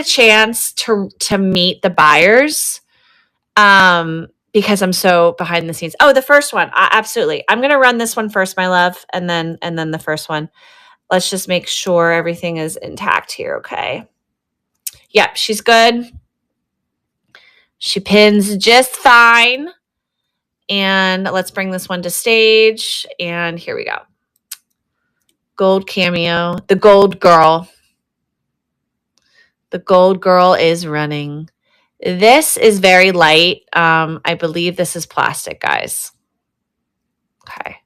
chance to meet the buyers because I'm so behind the scenes. Oh, the first one. Absolutely. I'm going to run this one first, my love, and then the first one. Let's just make sure everything is intact here, okay? Yep, she's good. She pins just fine. And let's bring this one to stage. And here we go. Gold cameo. The gold girl. The gold girl is running. This is very light. I believe this is plastic, guys. Okay.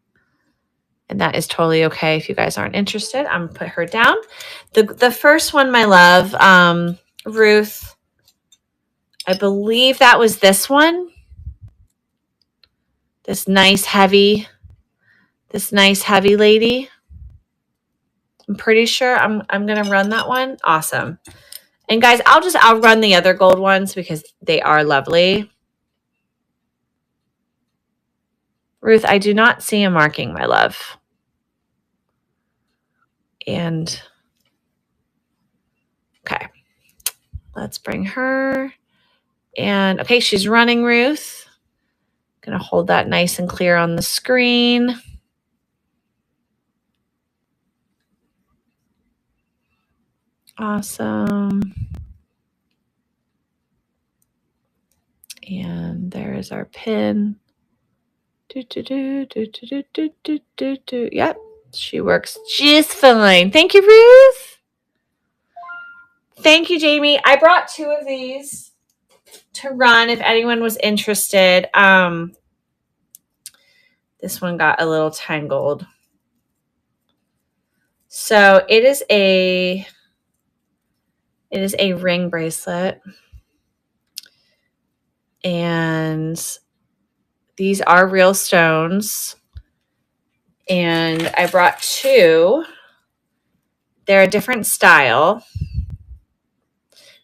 And that is totally okay if you guys aren't interested. I'm going to put her down. The first one, my love, Ruth, I believe that was this one. This nice heavy lady. I'm pretty sure I'm going to run that one. Awesome. And guys, I'll run the other gold ones because they are lovely. Ruth, I do not see a marking, my love. And okay, let's bring her. And okay, she's running, Ruth. Gonna hold that nice and clear on the screen. Awesome. And there is our pin. Yep, she works just fine. Thank you, Ruth. Thank you, Jamie. I brought 2 of these to run if anyone was interested. This one got a little tangled. So it is a ring bracelet. And these are real stones. And I brought 2. They're a different style.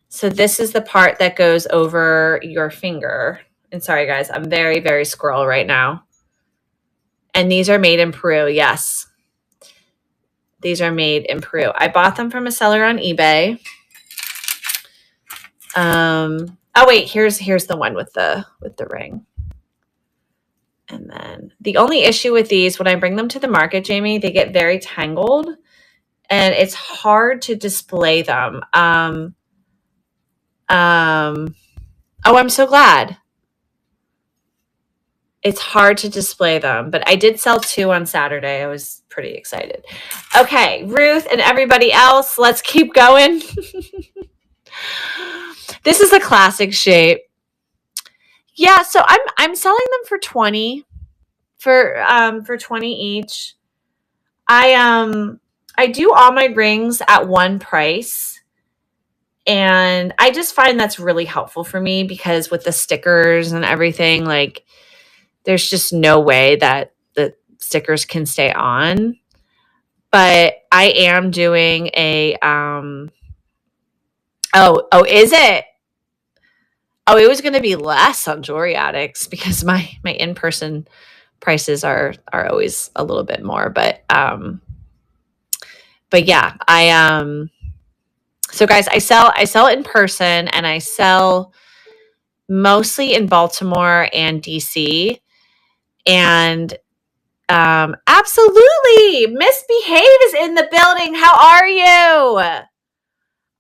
So this is the part that goes over your finger. And sorry, guys, I'm very, very squirrel right now. And these are made in Peru. Yes. These are made in Peru. I bought them from a seller on eBay. Oh wait, here's the one with the ring. And then the only issue with these, when I bring them to the market, Jamie, they get very tangled and it's hard to display them. Oh, I'm so glad. It's hard to display them, but I did sell 2 on Saturday. I was pretty excited. Okay, Ruth and everybody else, let's keep going. This is a classic shape. Yeah, so I'm selling them for 20 for 20 each. I do all my rings at one price. And I just find that's really helpful for me because with the stickers and everything, like there's just no way that the stickers can stay on. But I am doing a is it? Oh, it was going to be less on Jewelry Addicts because my in-person prices are always a little bit more, but yeah, so guys, I sell in person and I sell mostly in Baltimore and DC. And absolutely, Misbehave is in the building. How are you?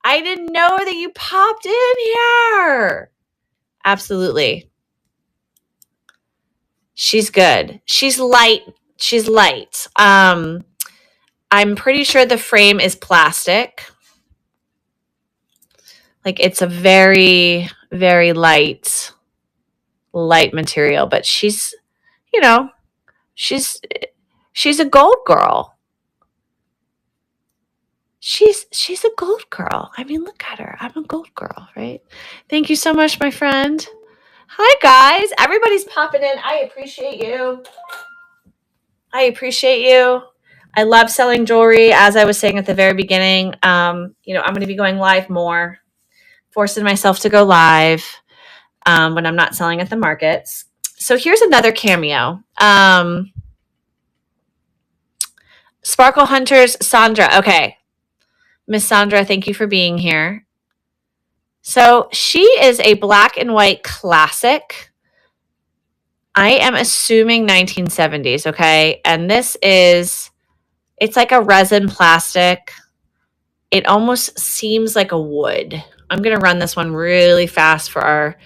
I didn't know that you popped in here. Absolutely. She's good. She's light. I'm pretty sure the frame is plastic. Like it's a very, very light material, but she's a gold girl. She's a gold girl. I mean, look at her. I'm a gold girl, right? Thank you so much, my friend. Hi, guys. Everybody's popping in. I appreciate you. I love selling jewelry. As I was saying at the very beginning, I'm going to be going live more, forcing myself to go live when I'm not selling at the markets. So here's another cameo. Sparkle Hunters, Sandra. Okay. Miss Sandra, thank you for being here. So she is a black and white classic. I am assuming 1970s, okay? And it's like a resin plastic. It almost seems like a wood. I'm going to run this one really fast for our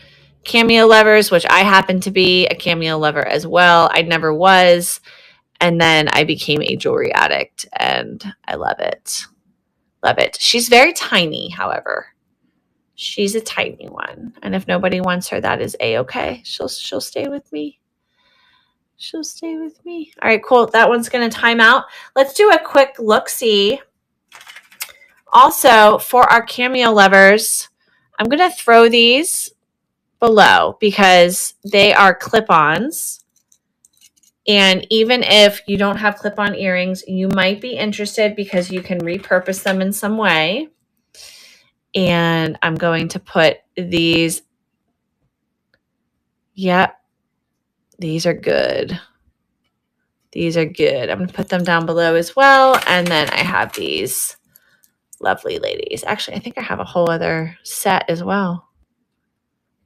cameo lovers, which I happen to be a cameo lover as well. I never was. And then I became a jewelry addict and I love it. Love it. She's very tiny, however. She's a tiny one. And if nobody wants her, that is a-okay. She'll stay with me. She'll stay with me. All right, cool. That one's going to time out. Let's do a quick look-see. Also, for our cameo lovers, I'm going to throw these below because they are clip-ons. And even if you don't have clip-on earrings, you might be interested because you can repurpose them in some way. And I'm going to put these. Yep. These are good. These are good. I'm going to put them down below as well. And then I have these lovely ladies. Actually, I think I have a whole other set as well.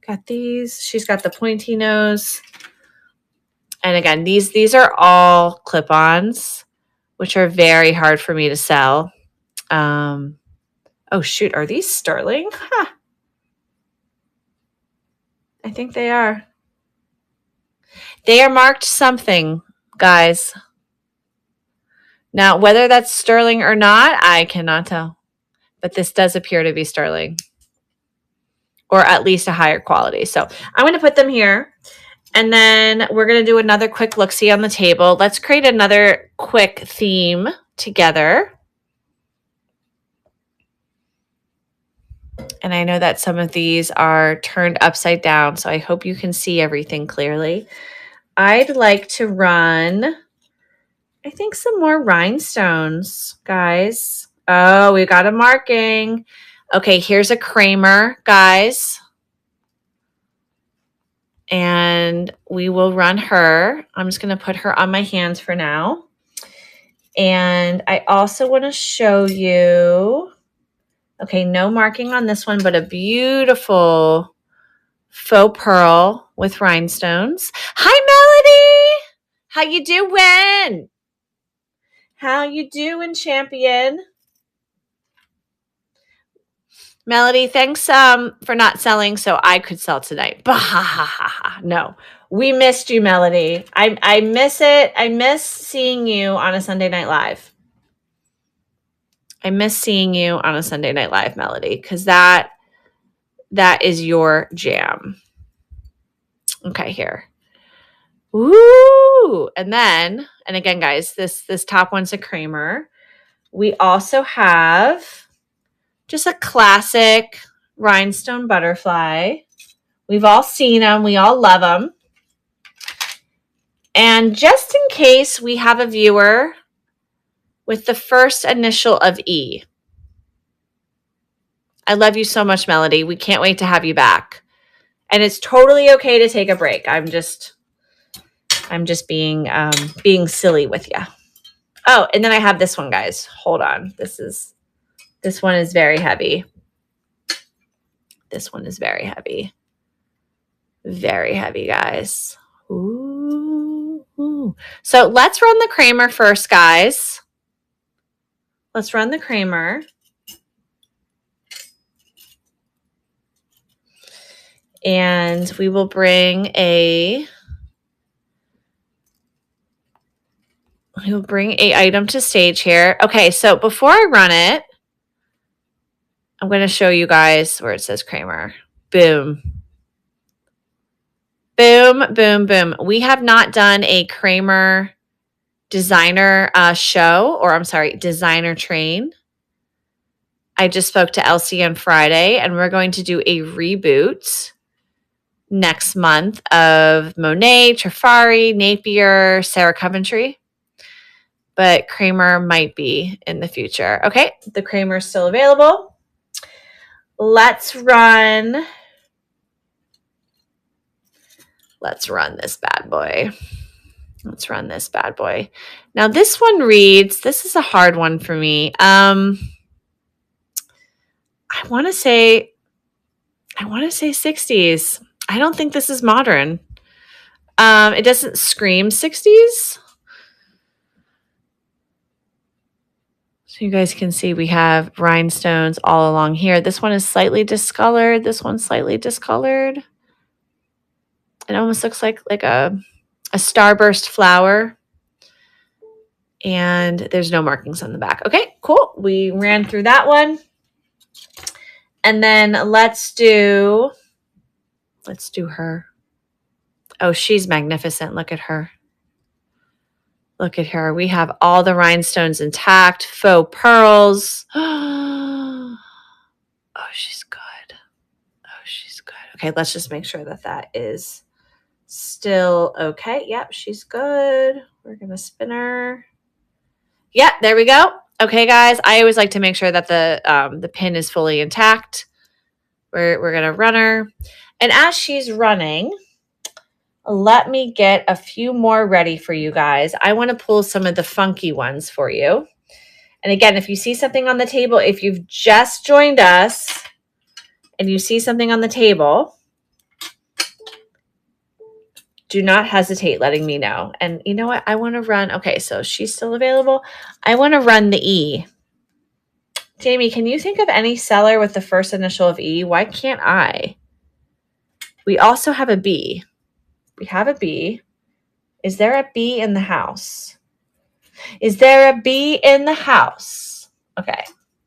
Got these. She's got the pointy nose. And again, these are all clip-ons, which are very hard for me to sell. Oh, shoot. Are these sterling? Huh. I think they are. They are marked something, guys. Now, whether that's sterling or not, I cannot tell. But this does appear to be sterling. Or at least a higher quality. So I'm going to put them here. And then we're going to do another quick look-see on the table. Let's create another quick theme together. And I know that some of these are turned upside down, so I hope you can see everything clearly. I'd like to run, I think, some more rhinestones, guys. Oh, we got a marking. Okay, here's a Kramer, guys. And we will run her. I'm just going to put her on my hands for now. And I also want to show you, okay, no marking on this one, but a beautiful faux pearl with rhinestones. Hi, Melody. How you doing? How you doing, champion? Melody, thanks for not selling so I could sell tonight. No, we missed you, Melody. I miss it. I miss seeing you on a Sunday Night Live. I miss seeing you on a Sunday Night Live, Melody, because that is your jam. Okay, here. Ooh, and then, and again, guys, this top one's a Kramer. We also have just a classic rhinestone butterfly. We've all seen them. We all love them. And just in case we have a viewer with the first initial of E. I love you so much, Melody. We can't wait to have you back. And it's totally okay to take a break. I'm just being silly with you. Oh, and then I have this one, guys. Hold on. This one is very heavy. This one is very heavy. Very heavy, guys. Ooh. So let's run the Kramer first, guys. Let's run the Kramer. And we will bring a item to stage here. Okay, so before I run it, I'm going to show you guys where it says Kramer. Boom. Boom, boom, boom. We have not done a Kramer designer show, or I'm sorry, designer train. I just spoke to Elsie on Friday, and we're going to do a reboot next month of Monet, Trifari, Napier, Sarah Coventry. But Kramer might be in the future. Okay, the Kramer is still available. Let's run this bad boy. Let's run this bad boy. Now this one reads, this is a hard one for me. I want to say 60s. I don't think this is modern. It doesn't scream 60s. So you guys can see we have rhinestones all along here. This one is slightly discolored. This one's slightly discolored. It almost looks like a starburst flower. And there's no markings on the back. Okay, cool. We ran through that one. And then let's do her. Oh, she's magnificent. Look at her. Look at her. We have all the rhinestones intact, faux pearls. Oh, she's good. Oh, she's good. Okay, let's just make sure that that is still okay. Yep, she's good. We're going to spin her. Yep, there we go. Okay, guys, I always like to make sure that the pin is fully intact. We're going to run her. And as she's running, let me get a few more ready for you guys. I want to pull some of the funky ones for you. And again, if you see something on the table, if you've just joined us and you see something on the table, do not hesitate letting me know. And you know what? I want to run. Okay, so she's still available. I want to run the E. Jamie, can you think of any seller with the first initial of E? Why can't I? We also have a B. We have a B. Is there a B in the house? Is there a B in the house? Okay.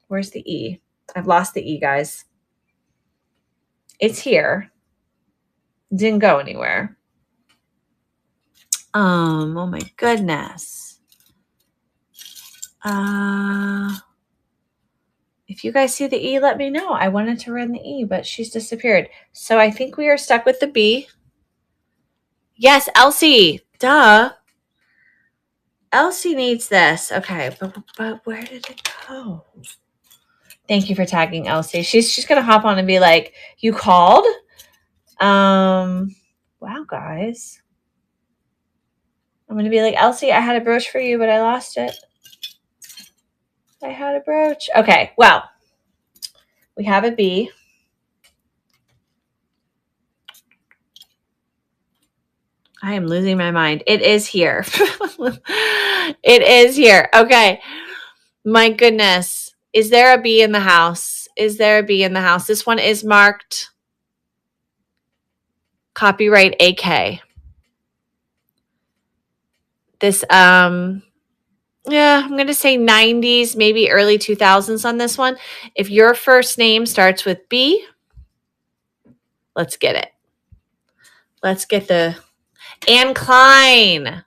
Where's the E? I've lost the E, guys. It's here. Didn't go anywhere. Oh my goodness. If you guys see the E, let me know. I wanted to run the E, but she's disappeared. So I think we are stuck with the B. Yes, Elsie. Duh. Elsie needs this. Okay, but where did it go? Thank you for tagging Elsie. She's gonna hop on and be like, "You called?" Wow, guys. I'm gonna be like, Elsie, I had a brooch for you, but I lost it. I had a brooch. Okay, well, we have a B. I am losing my mind. It is here. It is here. Okay. My goodness. Is there a B in the house? Is there a B in the house? This one is marked copyright AK. This, yeah, I'm going to say 90s, maybe early 2000s on this one. If your first name starts with B, let's get it. Let's get the Anne Klein.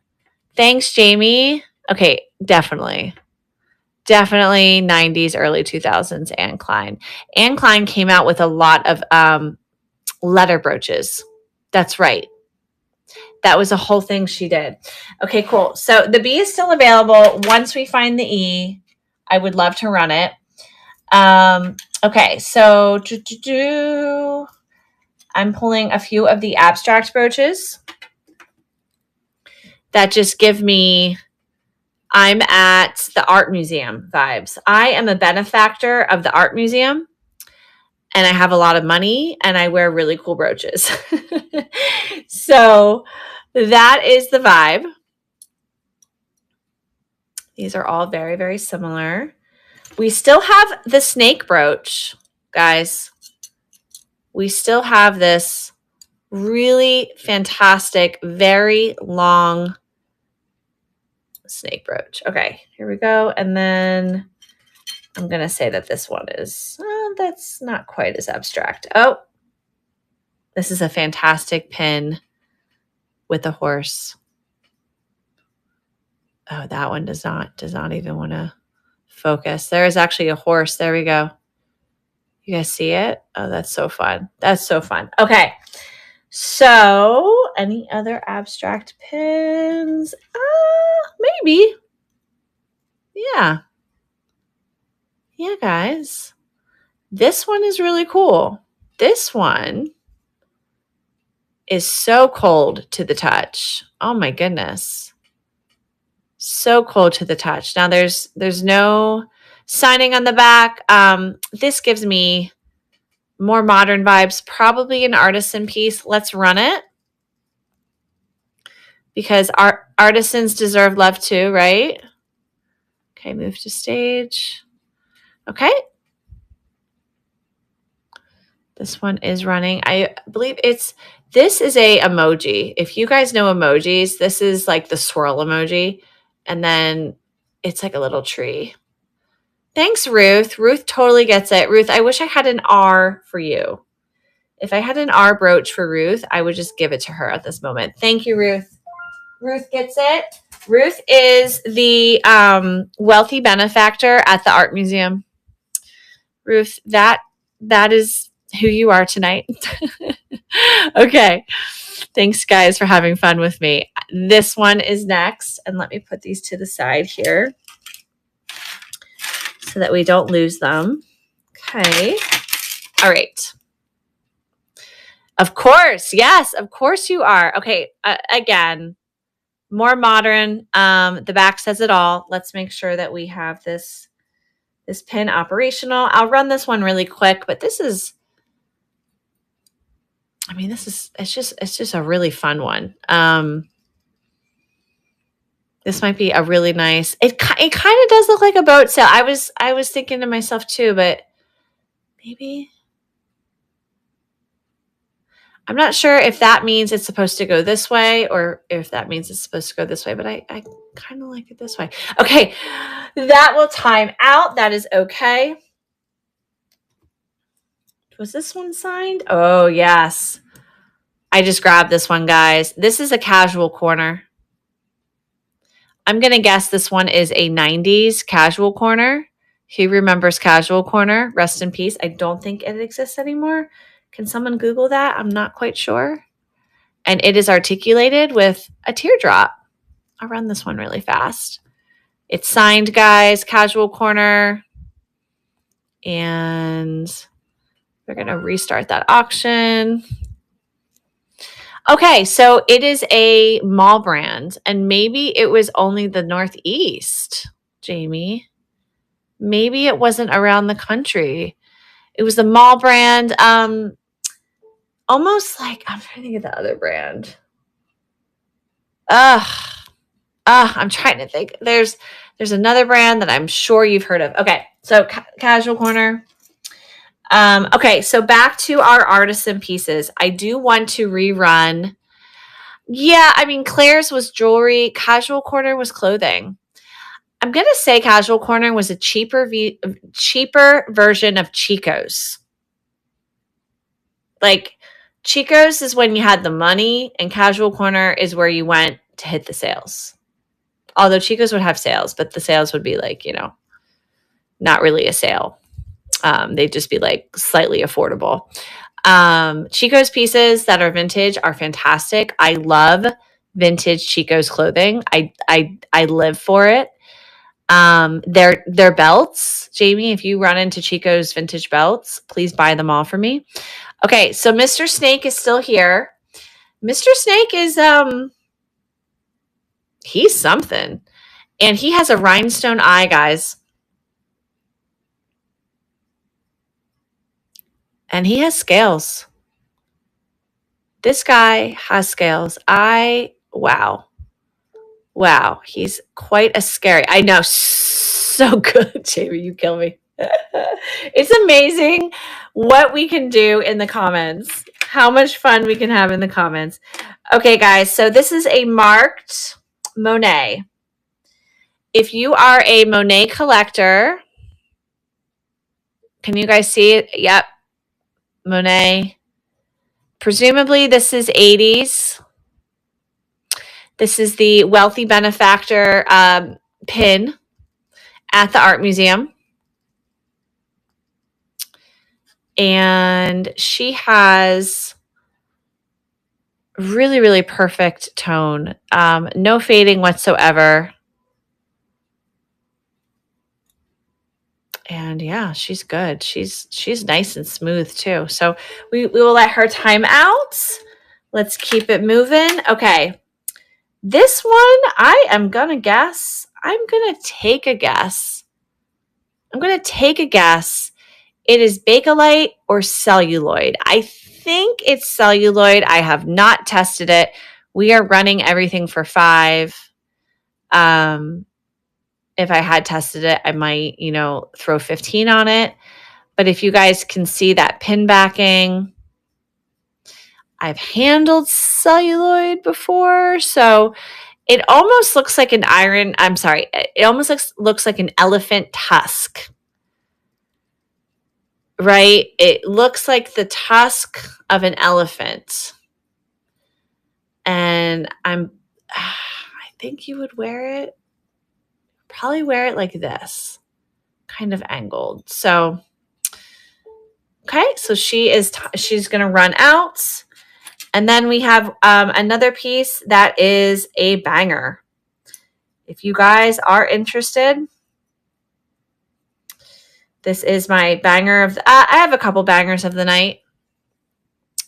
Thanks, Jamie. Okay, definitely. Definitely 90s, early 2000s, Anne Klein. Anne Klein came out with a lot of letter brooches. That's right. That was a whole thing she did. Okay, cool. So the B is still available. Once we find the E, I would love to run it. Okay, so I'm pulling a few of the abstract brooches that just give me, I'm at the art museum vibes. I am a benefactor of the art museum and I have a lot of money and I wear really cool brooches. So that is the vibe. These are all very, very similar. We still have the snake brooch, guys. We still have this really fantastic, very long snake brooch. Okay, here we go. And then I'm going to say that this one is, that's not quite as abstract. Oh, this is a fantastic pin with a horse. Oh, that one does not even want to focus. There is actually a horse. There we go. You guys see it? Oh, that's so fun. That's so fun. Okay. So any other abstract pins? Maybe. Yeah. Yeah, guys. This one is really cool. This one is so cold to the touch. Oh my goodness. So cold to the touch. Now there's no signing on the back. This gives me more modern vibes, probably an artisan piece. Let's run it. Because artisans deserve love too, right? Okay, move to stage. Okay. This one is running. I believe this is a emoji. If you guys know emojis, this is like the swirl emoji. And then it's like a little tree. Thanks, Ruth. Ruth totally gets it. Ruth, I wish I had an R for you. If I had an R brooch for Ruth, I would just give it to her at this moment. Thank you, Ruth. Ruth gets it. Ruth is the wealthy benefactor at the art museum. Ruth, that is who you are tonight. Okay. Thanks, guys, for having fun with me. This one is next. And let me put these to the side here so that we don't lose them. Okay. All right. Of course. Yes, of course you are. Okay. Again, more modern. The back says it all. Let's make sure that we have this pin operational. I'll run this one really quick, but this is, I mean, it's just a really fun one. This might be a really nice, it kind of does look like a boat sail. I was thinking to myself too, but maybe, I'm not sure if that means it's supposed to go this way or if that means it's supposed to go this way, but I kind of like it this way. Okay, that will time out. That is okay. Was this one signed? Oh, yes. I just grabbed this one, guys. This is a casual corner. I'm going to guess this one is a 90s casual corner. Who remembers casual corner? Rest in peace. I don't think it exists anymore. Can someone Google that? I'm not quite sure. And it is articulated with a teardrop. I'll run this one really fast. It's signed, guys, casual corner. And we're going to restart that auction. Okay, so it is a mall brand, and maybe it was only the Northeast, Jamie. Maybe it wasn't around the country. It was the mall brand. Almost like, I'm trying to think of the other brand. I'm trying to think. There's another brand that I'm sure you've heard of. Okay, so casual corner. Okay, so back to our artisan pieces. I do want to rerun. Yeah, I mean, Claire's was jewelry. Casual corner was clothing. I'm going to say casual corner was a cheaper version of Chico's. Like, Chico's is when you had the money, and casual corner is where you went to hit the sales. Although Chico's would have sales, but the sales would be like, not really a sale. They'd just be like slightly affordable. Chico's pieces that are vintage are fantastic. I love vintage Chico's clothing. I live for it. Their belts, Jamie, if you run into Chico's vintage belts, please buy them all for me. Okay, so Mr. Snake is still here. Mr. Snake is he's something. And he has a rhinestone eye, guys. And he has scales. This guy has scales. Wow. He's quite a scary. I know. So good, Jamie. You kill me. It's amazing what we can do in the comments. How much fun we can have in the comments. Okay, guys. So this is a marked Monet. If you are a Monet collector, can you guys see it? Yep. Monet. Presumably this is 80s. This is the wealthy benefactor pin at the art museum. And she has really, really perfect tone. No fading whatsoever. And yeah, she's good. She's nice and smooth too. So we will let her time out. Let's keep it moving. Okay. This one, I am going to guess. I'm going to take a guess. It is Bakelite or celluloid. I think it's celluloid. I have not tested it. We are running everything for 5. If I had tested it, I might, throw 15 on it. But if you guys can see that pin backing, I've handled celluloid before. So it almost looks like an it almost looks like an elephant tusk. Right? It looks like the tusk of an elephant. And I think you would wear it. Probably wear it like this, kind of angled. So, okay, so she's going to run out. And then we have another piece that is a banger. If you guys are interested, this is my banger of I have a couple bangers of the night.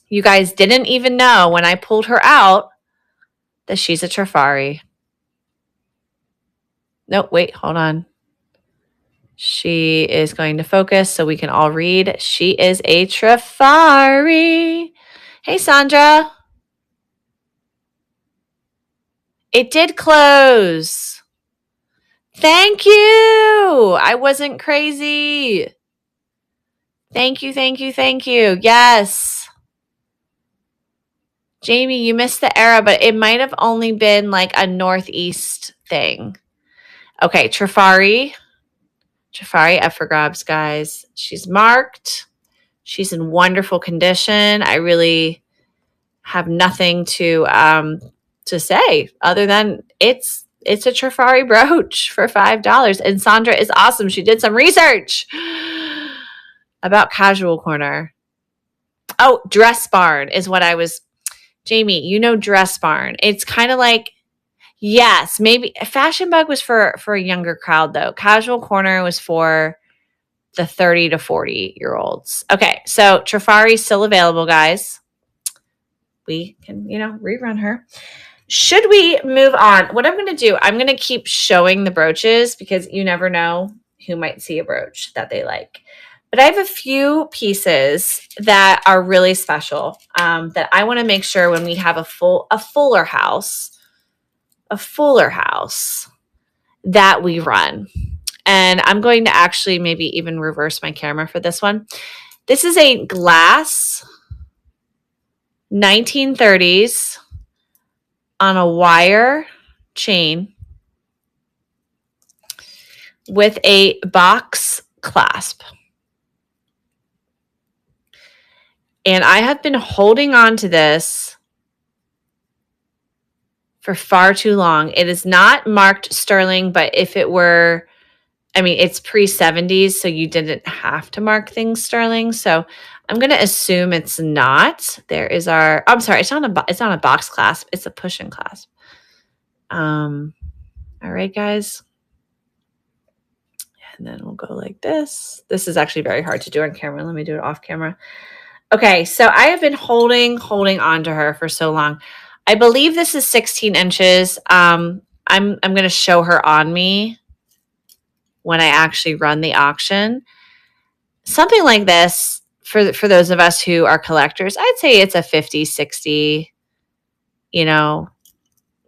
You guys didn't even know when I pulled her out that she's a Trifari. Nope, wait, hold on. She is going to focus so we can all read. She is a Trifari. Hey, Sandra. It did close. Thank you. I wasn't crazy. Thank you, thank you, thank you. Yes. Jamie, you missed the era, but it might have only been like a Northeast thing. Okay, Trifari up for grabs, guys. She's marked. She's in wonderful condition. I really have nothing to say other than it's a Trifari brooch for $5. And Sandra is awesome. She did some research about Casual Corner. Oh, Dress Barn is what I was. Jamie, you know Dress Barn. It's kind of like, yes, maybe Fashion Bug was for a younger crowd though. Casual Corner was for the 30 to 40-year-olds. Okay, so Trifari is still available, guys. We can, rerun her. Should we move on? What I'm going to do, I'm going to keep showing the brooches because you never know who might see a brooch that they like. But I have a few pieces that are really special that I want to make sure when we have a fuller house that we run. And I'm going to actually maybe even reverse my camera for this one. This is a glass 1930s on a wire chain with a box clasp. And I have been holding on to this for far too long. It is not marked sterling, but if it were, it's pre-70s, so you didn't have to mark things sterling. So I'm going to assume it's not. There is I'm sorry, it's not a box clasp. It's a push and clasp. All right, guys. And then we'll go like this. This is actually very hard to do on camera. Let me do it off camera. Okay, so I have been holding on to her for so long. I believe this is 16 inches. I'm going to show her on me when I actually run the auction. Something like this, for those of us who are collectors, I'd say it's a $50, $60,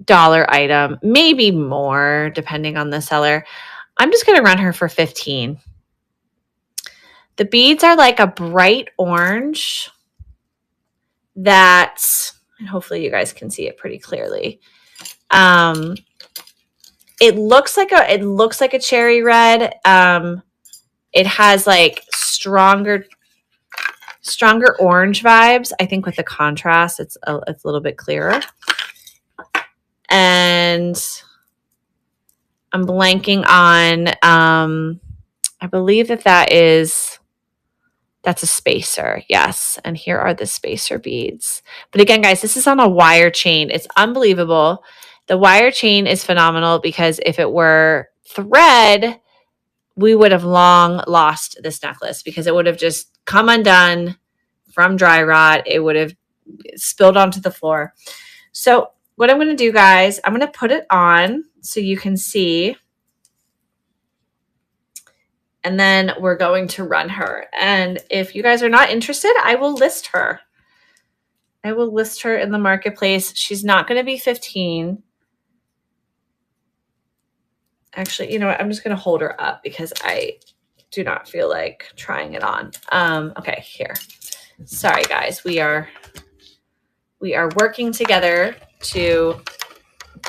dollar item, maybe more depending on the seller. I'm just going to run her for 15. The beads are like a bright orange and hopefully you guys can see it pretty clearly. It looks like a cherry red. It has like stronger orange vibes. I think with the contrast, it's a little bit clearer. And I'm blanking on, I believe that's a spacer. Yes. And here are the spacer beads. But again, guys, this is on a wire chain. It's unbelievable. The wire chain is phenomenal because if it were thread, we would have long lost this necklace because it would have just come undone from dry rot. It would have spilled onto the floor. So what I'm going to do, guys, I'm going to put it on so you can see. And then we're going to run her. And if you guys are not interested, I will list her. I will list her in the marketplace. She's not going to be 15. Actually, you know what? I'm just going to hold her up because I do not feel like trying it on. Okay, here. Sorry, guys. We are working together to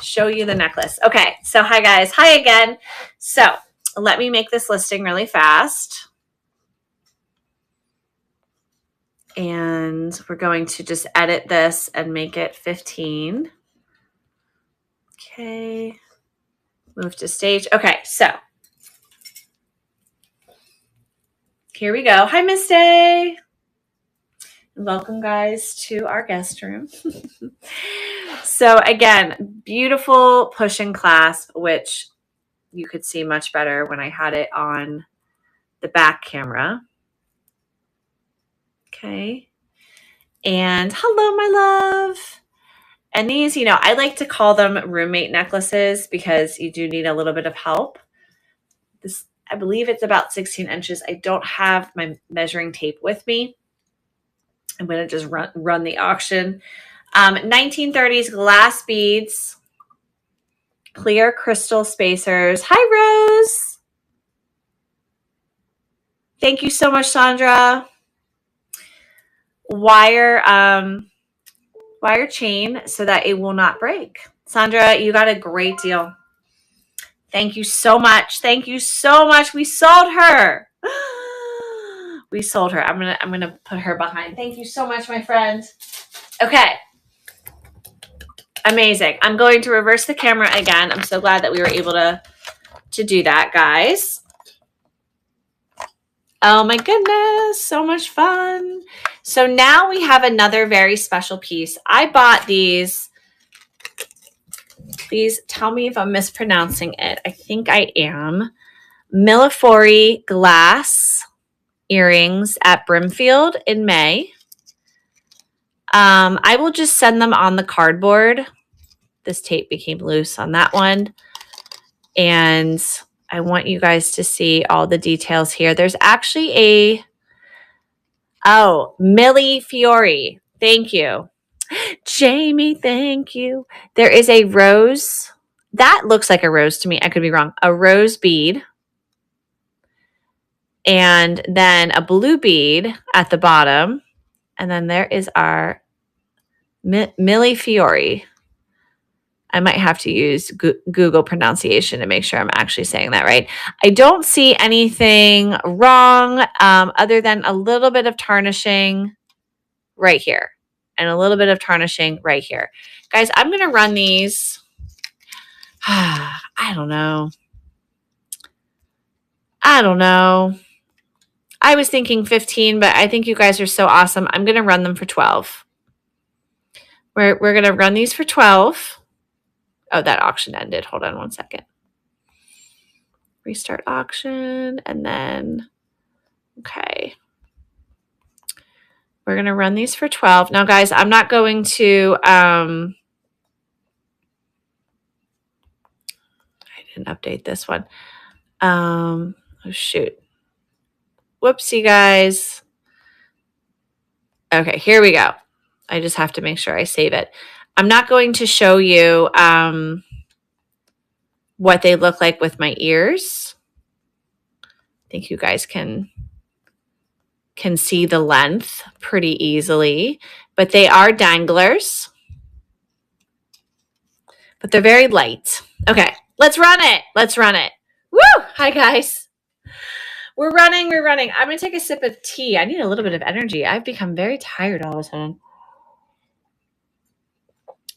show you the necklace. Okay, so hi, guys. Hi again. So let me make this listing really fast. And we're going to just edit this and make it 15. Okay. Move to stage. Okay, so here we go. Hi, Miss Day. Welcome, guys, to our guest room. So again, beautiful push and clasp, which you could see much better when I had it on the back camera. Okay. And hello, my love. And these, you know, I like to call them roommate necklaces because you do need a little bit of help. This, I believe it's about 16 inches. I don't have my measuring tape with me. I'm going to just run the auction. 1930s glass beads, clear crystal spacers. Hi, Rose. Thank you so much, Sandra. Wire chain so that it will not break. Sandra, you got a great deal. Thank you so much. Thank you so much. We sold her. We sold her. I'm gonna put her behind. Thank you so much, my friend. Okay. Amazing. I'm going to reverse the camera again. I'm so glad that we were able to do that, guys. Oh my goodness, so much fun. So now we have another very special piece. I bought these. Please tell me if I'm mispronouncing it. I think I am. Millefiori glass earrings at Brimfield in May. I will just send them on the cardboard. This tape became loose on that one. And I want you guys to see all the details here. There's actually Millefiori. Thank you. Jamie, thank you. There is a rose. That looks like a rose to me. I could be wrong. A rose bead. And then a blue bead at the bottom. And then there is our Millefiori. I might have to use Google pronunciation to make sure I'm actually saying that right. I don't see anything wrong other than a little bit of tarnishing right here and a little bit of tarnishing right here. Guys, I'm going to run these. I don't know. I was thinking 15, but I think you guys are so awesome. I'm going to run them for 12. We're going to run these for 12. Oh, that auction ended. Hold on one second. Restart auction. And then, okay. We're going to run these for 12. Now, guys, I'm not going to, I didn't update this one. Oh, shoot. Whoopsie, guys. Okay, here we go. I just have to make sure I save it. I'm not going to show you what they look like with my ears. I think you guys can see the length pretty easily, but they are danglers, but they're very light. Okay, let's run it. Let's run it. Woo! Hi, guys. We're running. I'm going to take a sip of tea. I need a little bit of energy. I've become very tired all of a sudden.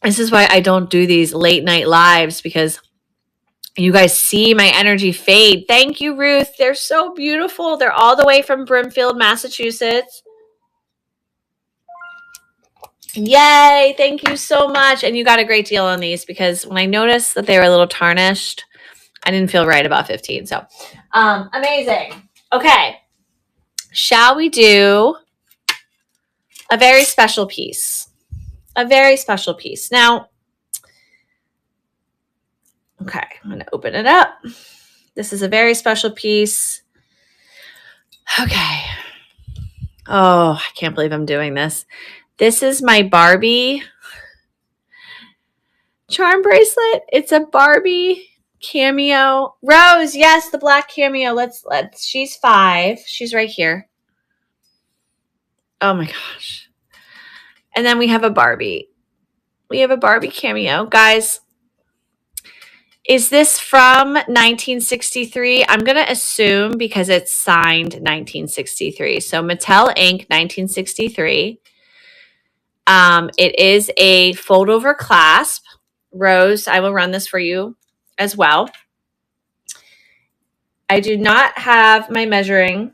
This is why I don't do these late night lives, because you guys see my energy fade. Thank you, Ruth. They're so beautiful. They're all the way from Brimfield, Massachusetts. Yay. Thank you so much. And you got a great deal on these, because when I noticed that they were a little tarnished, I didn't feel right about 15. So amazing. Okay. Shall we do a very special piece? A very special piece. Now, okay, I'm going to open it up. This is a very special piece. Okay. Oh, I can't believe I'm doing this. This is my Barbie charm bracelet. It's a Barbie cameo. Rose, yes, the black cameo. Let's she's 5. She's right here. Oh my gosh. And then we have a Barbie. We have a Barbie cameo. Guys, is this from 1963? I'm going to assume, because it's signed 1963. So Mattel Inc. 1963. It is a fold-over clasp. Rose, I will run this for you as well. I do not have my measuring.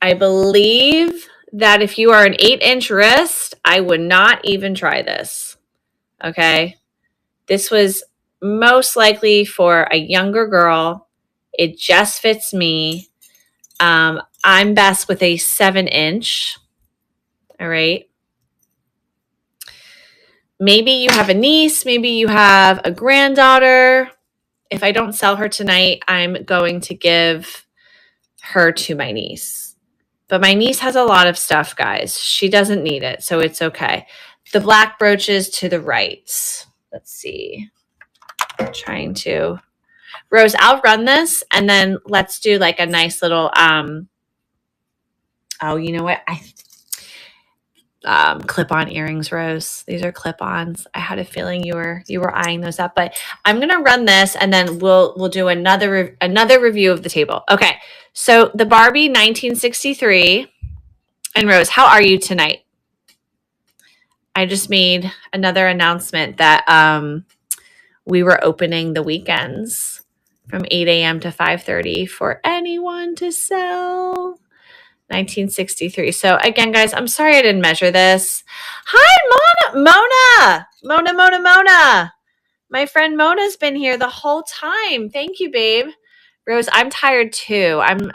I believe that if you are an 8-inch wrist, I would not even try this. Okay. This was most likely for a younger girl. It just fits me. I'm best with a 7-inch. All right. Maybe you have a niece. Maybe you have a granddaughter. If I don't sell her tonight, I'm going to give her to my niece. But my niece has a lot of stuff, guys. She doesn't need it, so it's okay. The black brooches to the right. Let's see. I'm trying to. Rose, I'll run this, and then let's do like a nice little, oh, you know what? Clip-on earrings, Rose. These are clip-ons. I had a feeling you were eyeing those up, but I'm gonna run this, and then we'll do another review of the table. Okay, so the Barbie 1963, and Rose, how are you tonight? I just made another announcement that we were opening the weekends from 8 a.m. to 5:30 for anyone to sell. 1963. So again, guys, I'm sorry I didn't measure this. Hi, Mona. My friend Mona's been here the whole time. Thank you, babe. Rose, I'm tired too. I'm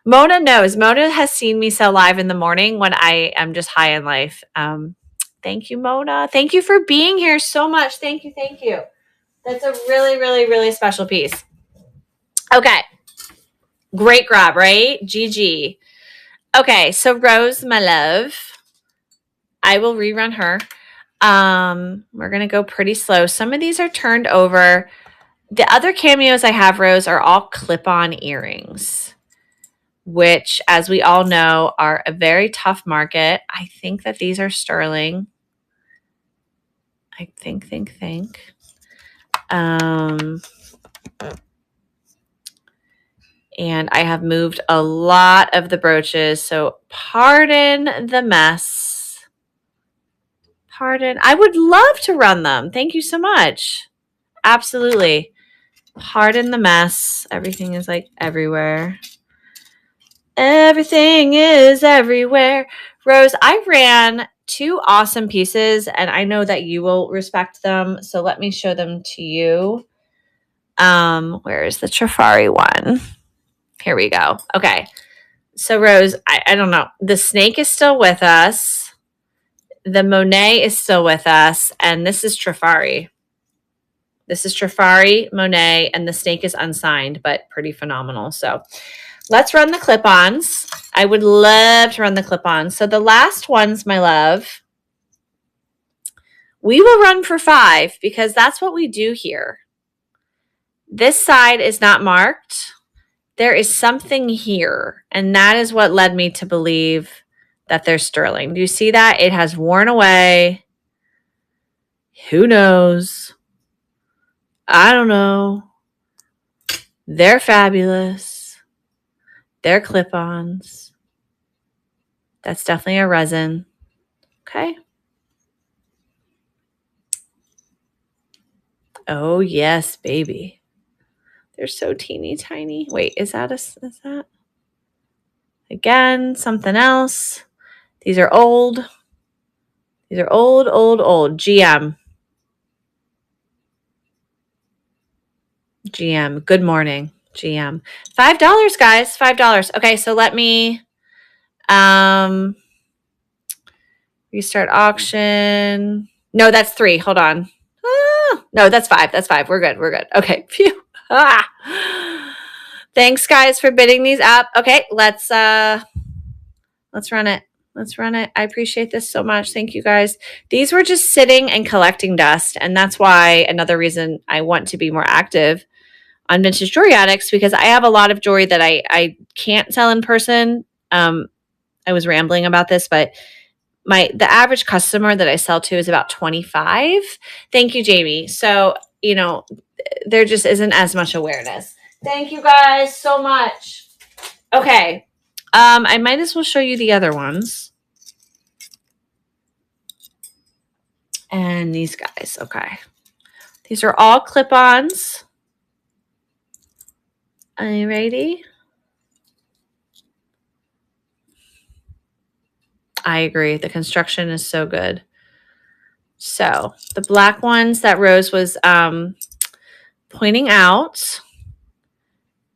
Mona knows. Mona has seen me so live in the morning when I am just high in life. Thank you, Mona. Thank you for being here so much. Thank you. That's a really, really, really special piece. Okay. Great grab, right? GG. Okay, so Rose, my love, I will rerun her. We're going to go pretty slow. Some of these are turned over. The other cameos I have, Rose, are all clip-on earrings, which, as we all know, are a very tough market. I think that these are sterling. I think. And I have moved a lot of the brooches, so pardon the mess. Pardon. I would love to run them. Thank you so much. Absolutely. Pardon the mess. Everything is like everywhere. Everything is everywhere. Rose, I ran 2 awesome pieces, and I know that you will respect them, so let me show them to you. Where is the Trifari one? Here we go. Okay. So Rose, I don't know. The snake is still with us. The Monet is still with us. And this is Trifari. This is Trifari, Monet, and the snake is unsigned, but pretty phenomenal. So let's run the clip-ons. I would love to run the clip-ons. So the last ones, my love, we will run for 5 because that's what we do here. This side is not marked. There is something here, and that is what led me to believe that they're sterling. Do you see that? It has worn away. Who knows? I don't know. They're fabulous. They're clip-ons. That's definitely a resin. Okay. Oh, yes, baby. They're so teeny tiny. Wait, is that? Again, something else. These are old. These are old. GM. Good morning, GM. $5, guys. $5. Okay, so let me restart auction. No, that's 3. Hold on. No, that's 5. That's 5. We're good. Okay. Phew. Thanks, guys, for bidding these up. Okay, let's run it. I appreciate this so much. Thank you, guys. These were just sitting and collecting dust, and that's why another reason I want to be more active on Vintage Jewelry Addicts, because I have a lot of jewelry that I can't sell in person. I was rambling about this, but the average customer that I sell to is about 25. Thank you, Jamie. So, there just isn't as much awareness. Thank you guys so much. Okay. I might as well show you the other ones. And these guys. Okay. These are all clip-ons. Are you ready? I agree. The construction is so good. So the black ones that Rose was pointing out.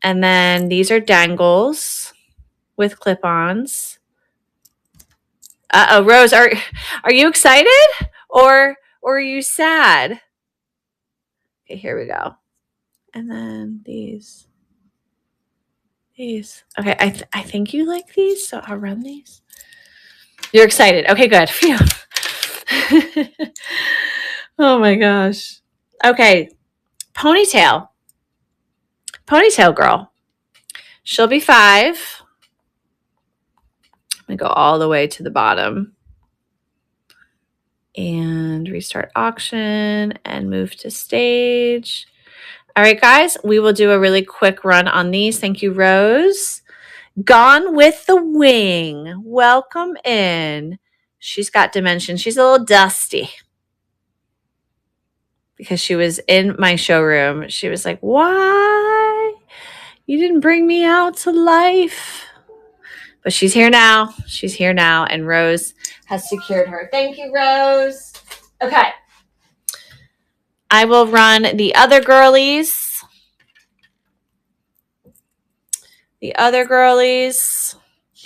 And then these are dangles with clip-ons. Uh-oh, Rose, are you excited or are you sad? Okay, here we go. And then these. Okay, I think you like these, so I'll run these. You're excited. Okay, good. Phew. Oh my gosh. Okay, ponytail girl. She'll be 5. I'm gonna go all the way to the bottom and restart auction and move to stage. All right, guys, we will do a really quick run on these. Thank you, Rose. Gone with the Wing. Welcome in. She's got dimension. She's a little dusty because she was in my showroom. She was like, why? You didn't bring me out to life. But she's here now. She's here now. And Rose has secured her. Thank you, Rose. Okay. I will run the other girlies.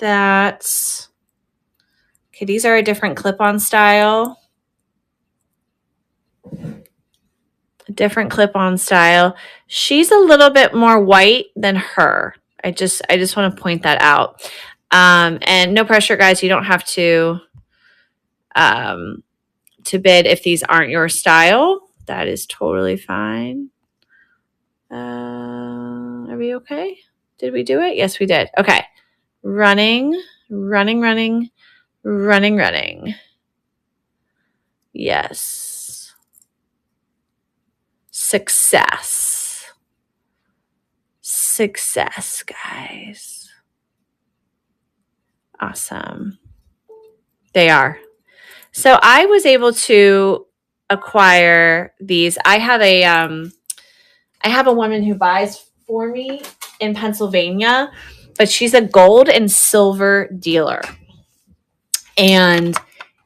That, okay, these are a different clip-on style. She's a little bit more white than her. I just want to point that out. And no pressure, guys. You don't have to bid if these aren't your style. That is totally fine. Are we okay? Did we do it? Yes, we did. Okay. Running. Yes. Success, guys. Awesome. They are. So I was able to acquire these. I have a woman who buys for me in Pennsylvania, but she's a gold and silver dealer. And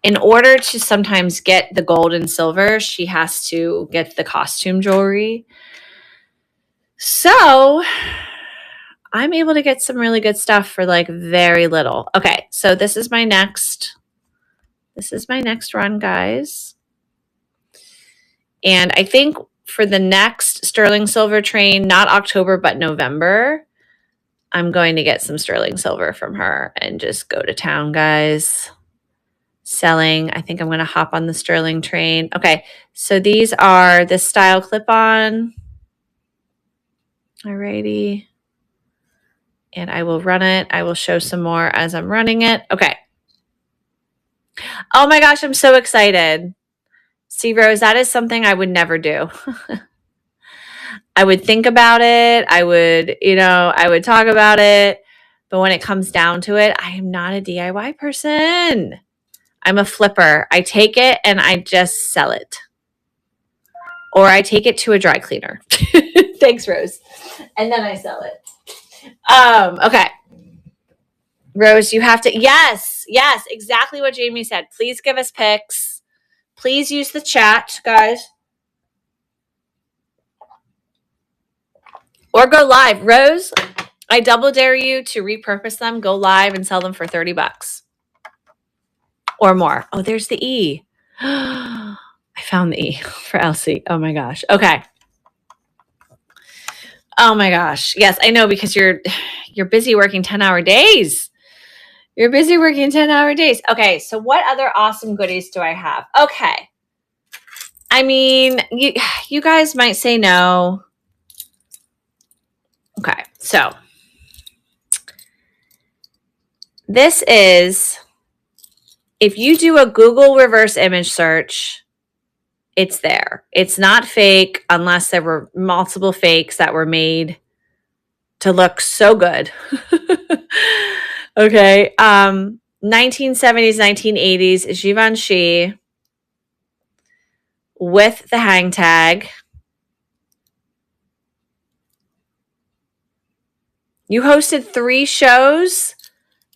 in order to sometimes get the gold and silver, she has to get the costume jewelry. So I'm able to get some really good stuff for like very little. Okay, so this is my next run, guys. And I think for the next sterling silver train, not October, but November, I'm going to get some sterling silver from her and just go to town, guys. Selling. I think I'm going to hop on the sterling train. Okay, so these are this style clip-on. Alrighty. And I will run it. I will show some more as I'm running it. Okay. Oh my gosh, I'm so excited. See, Rose, that is something I would never do. I would think about it. I would talk about it. But when it comes down to it, I am not a DIY person. I'm a flipper. I take it and I just sell it. Or I take it to a dry cleaner. Thanks, Rose. And then I sell it. Okay. Rose, you have to, yes, exactly what Jamie said. Please give us pics. Please use the chat, guys. Or go live. Rose, I double dare you to repurpose them, go live and sell them for $30 or more. Oh, there's the E. I found the E for Elsie. Oh my gosh. Okay. Oh my gosh. Yes, I know, because you're busy working 10-hour days. You're busy working 10-hour days. Okay, so what other awesome goodies do I have? Okay. I mean, you guys might say no. Okay, so this is, if you do a Google reverse image search, it's there. It's not fake unless there were multiple fakes that were made to look so good. Okay. 1970s, 1980s, Givenchy. with the hang tag. You hosted 3 shows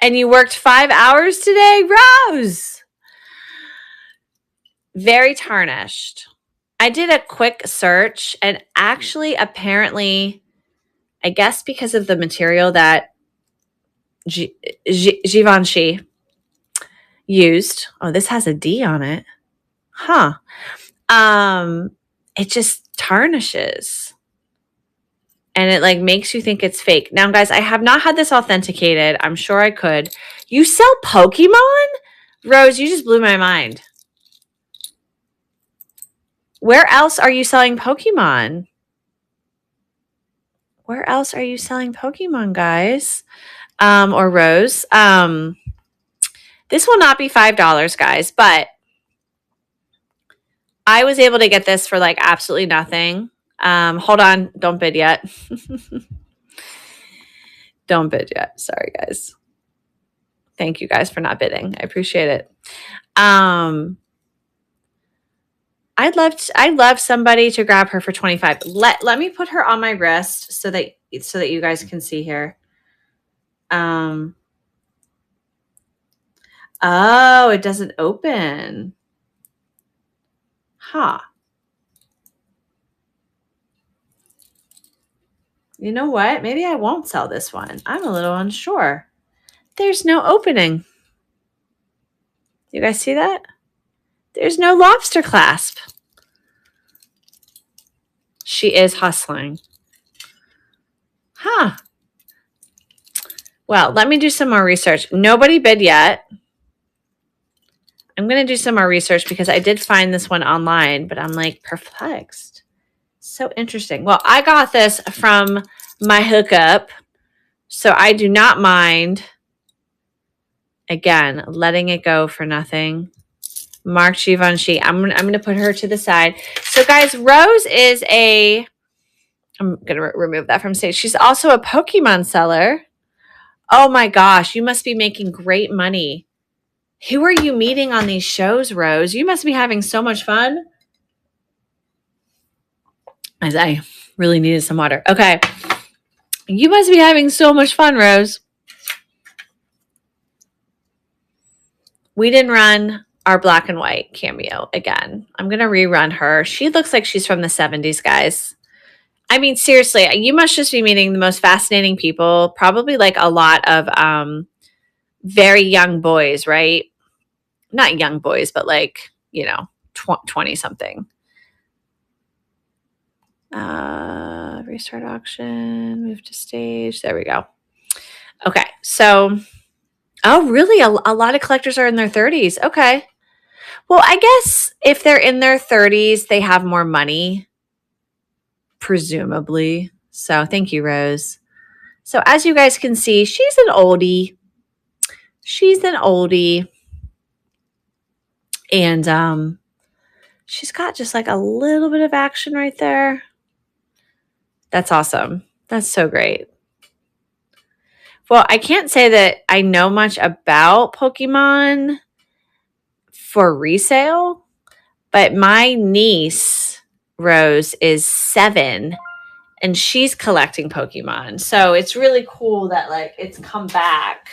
and you worked 5 hours today, Rose. Very tarnished. I did a quick search and actually apparently, I guess because of the material that Givenchy used. Oh, this has a D on it. Huh. It just tarnishes. And it like makes you think it's fake. Now, guys, I have not had this authenticated. I'm sure I could. You sell Pokemon? Rose, you just blew my mind. Where else are you selling Pokemon? Where else are you selling Pokemon, guys? Or Rose? This will not be $5, guys, but I was able to get this for like absolutely nothing. Hold on. Don't bid yet. Don't bid yet. Sorry, guys. Thank you guys for not bidding. I appreciate it. I'd love somebody to grab her for 25. Let me put her on my wrist so that you guys can see here. Oh, it doesn't open. Huh. You know what? Maybe I won't sell this one. I'm a little unsure. There's no opening. You guys see that? There's no lobster clasp. She is hustling. Huh. Well, let me do some more research. Nobody bid yet. I'm going to do some more research because I did find this one online, but I'm like perplexed. So interesting. Well, I got this from my hookup, so I do not mind, again, letting it go for nothing. Mark Givenchy. I'm going to put her to the side. So, guys, Rose is I'm going to remove that from stage. She's also a Pokemon seller. Oh, my gosh. You must be making great money. Who are you meeting on these shows, Rose? You must be having so much fun. As I really needed some water. Okay. You must be having so much fun, Rose. We didn't run our black and white cameo again. I'm going to rerun her. She looks like she's from the 70s, guys. I mean, seriously, you must just be meeting the most fascinating people. Probably like a lot of very young boys, right? Not young boys, but like, 20-something. Restart auction, move to stage. There we go. Okay, so, oh, really? A lot of collectors are in their 30s. Okay. Well, I guess if they're in their 30s, they have more money, presumably. So thank you, Rose. So as you guys can see, she's an oldie. She's an oldie. And she's got just like a little bit of action right there. That's awesome. That's so great. Well, I can't say that I know much about Pokemon for resale, but my niece, Rose, is 7 and she's collecting Pokemon. So it's really cool that like it's come back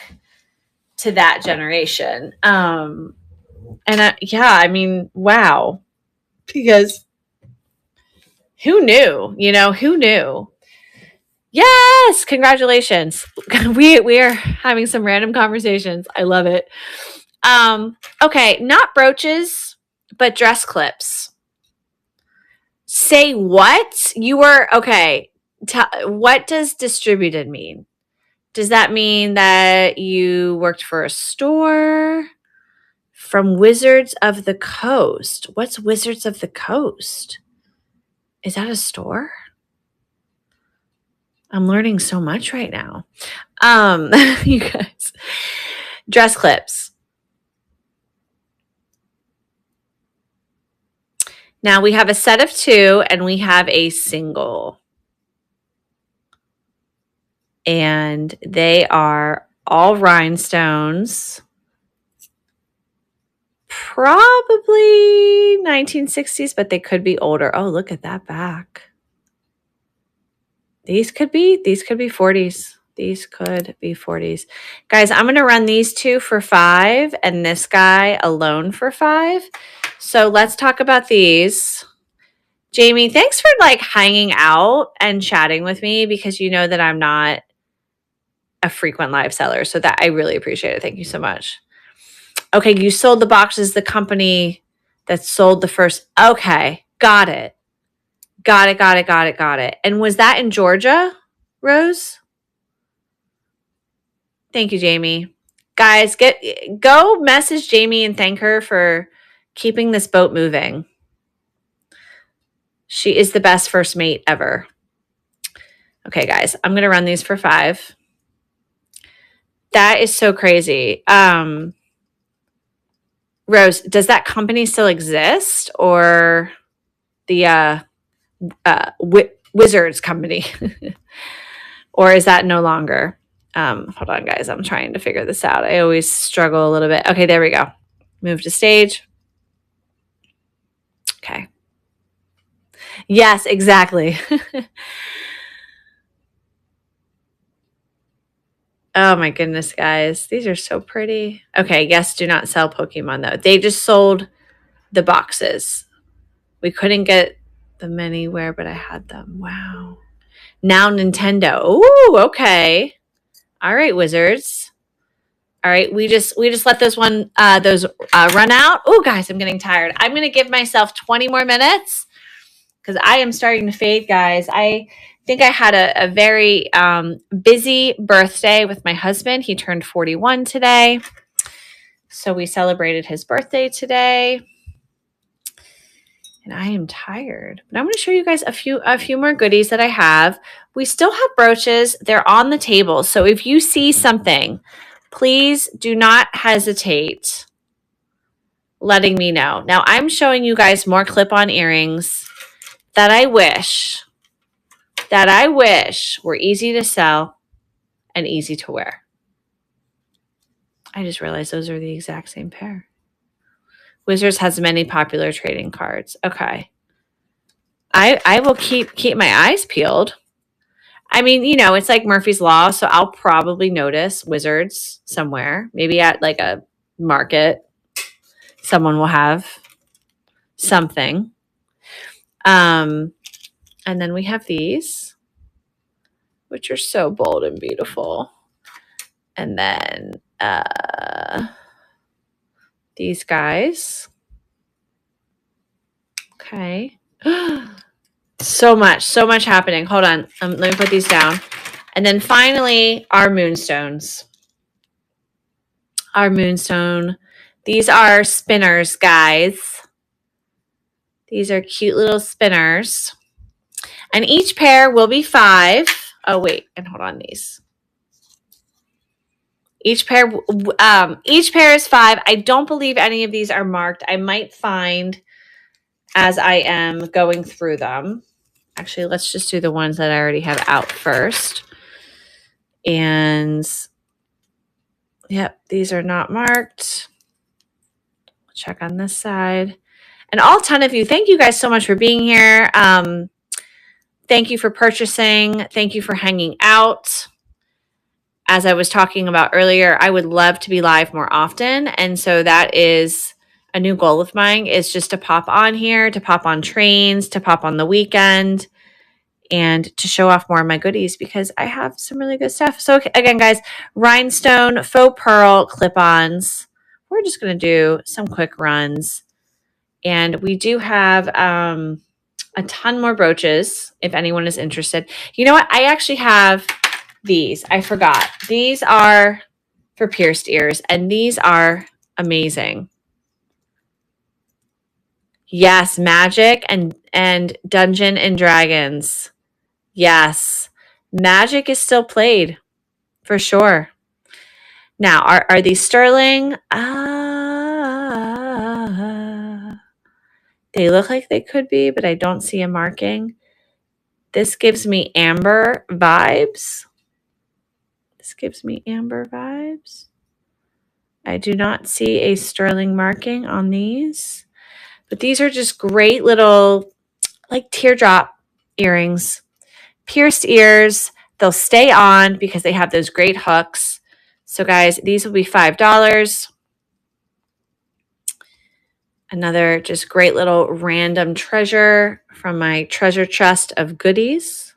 to that generation. Yeah, I mean, wow. Because who knew? Who knew? Yes, congratulations. We are having some random conversations. I love it. Okay, not brooches, but dress clips. Say what? You were okay. What does distributed mean? Does that mean that you worked for a store? From Wizards of the Coast. What's Wizards of the Coast? Is that a store? I'm learning so much right now. You guys. Dress clips. Now we have a set of 2 and we have a single. And they are all rhinestones. probably 1960s, but they could be older. Oh, look at that back. These could be 40s. These could be 40s. Guys, I'm going to run these two for $5 and this guy alone for $5. So let's talk about these. Jamie, thanks for like hanging out and chatting with me because you know that I'm not a frequent live seller. So that I really appreciate it. Thank you so much. Okay, you sold the boxes, the company that sold the first. Okay, got it. Got it. And was that in Georgia, Rose? Thank you, Jamie. Guys, go message Jamie and thank her for keeping this boat moving. She is the best first mate ever. Okay, guys, I'm going to run these for $5. That is so crazy. Rose, does that company still exist or the Wizards company? Or is that no longer? Hold on, guys. I'm trying to figure this out. I always struggle a little bit. Okay, there we go. Move to stage. Okay. Yes, exactly. Oh my goodness, guys. These are so pretty. Okay, yes, do not sell Pokemon though. They just sold the boxes. We couldn't get them anywhere, but I had them. Wow. Now Nintendo. Ooh, okay. All right, Wizards. All right, we just let those run out. Oh, guys, I'm getting tired. I'm going to give myself 20 more minutes because I am starting to fade, guys. I think I had a very busy birthday with my husband. He turned 41 today, so we celebrated his birthday today. And I am tired, but I'm going to show you guys a few more goodies that I have. We still have brooches. They're on the table. So if you see something, please do not hesitate letting me know. Now I'm showing you guys more clip-on earrings that I wish were easy to sell and easy to wear. I just realized those are the exact same pair. Wizards has many popular trading cards. Okay. I will keep my eyes peeled. I mean, you know, it's like Murphy's Law, so I'll probably notice Wizards somewhere. Maybe at like a market, someone will have something. And then we have these, which are so bold and beautiful. And then these guys. Okay. So much happening. Hold on. Let me put these down. And then finally, our moonstones. Our moonstone. These are spinners, guys. These are cute little spinners. And each pair will be $5. Oh, wait. And hold on these. Each pair is $5. I don't believe any of these are marked. I might find as I am going through them. Actually, let's just do the ones that I already have out first. And yep, these are not marked. Check on this side. And all 10 of you, thank you guys so much for being here. Thank you for purchasing. Thank you for hanging out. As I was talking about earlier, I would love to be live more often. And so that is a new goal of mine, is just to pop on here, to pop on trains, to pop on the weekend, and to show off more of my goodies because I have some really good stuff. So again, guys, rhinestone, faux pearl clip-ons. We're just going to do some quick runs. And we do have a ton more brooches if anyone is interested. You know what? I actually have these. I forgot. These are for pierced ears, and these are amazing. Yes, Magic and Dungeon and Dragons. Yes, Magic is still played for sure. Now, are these sterling? They look like they could be, but I don't see a marking. This gives me amber vibes. I do not see a sterling marking on these, but these are just great little like teardrop earrings, pierced ears. They'll stay on because they have those great hooks. So guys, these will be $5. Another just great little random treasure from my treasure chest of goodies.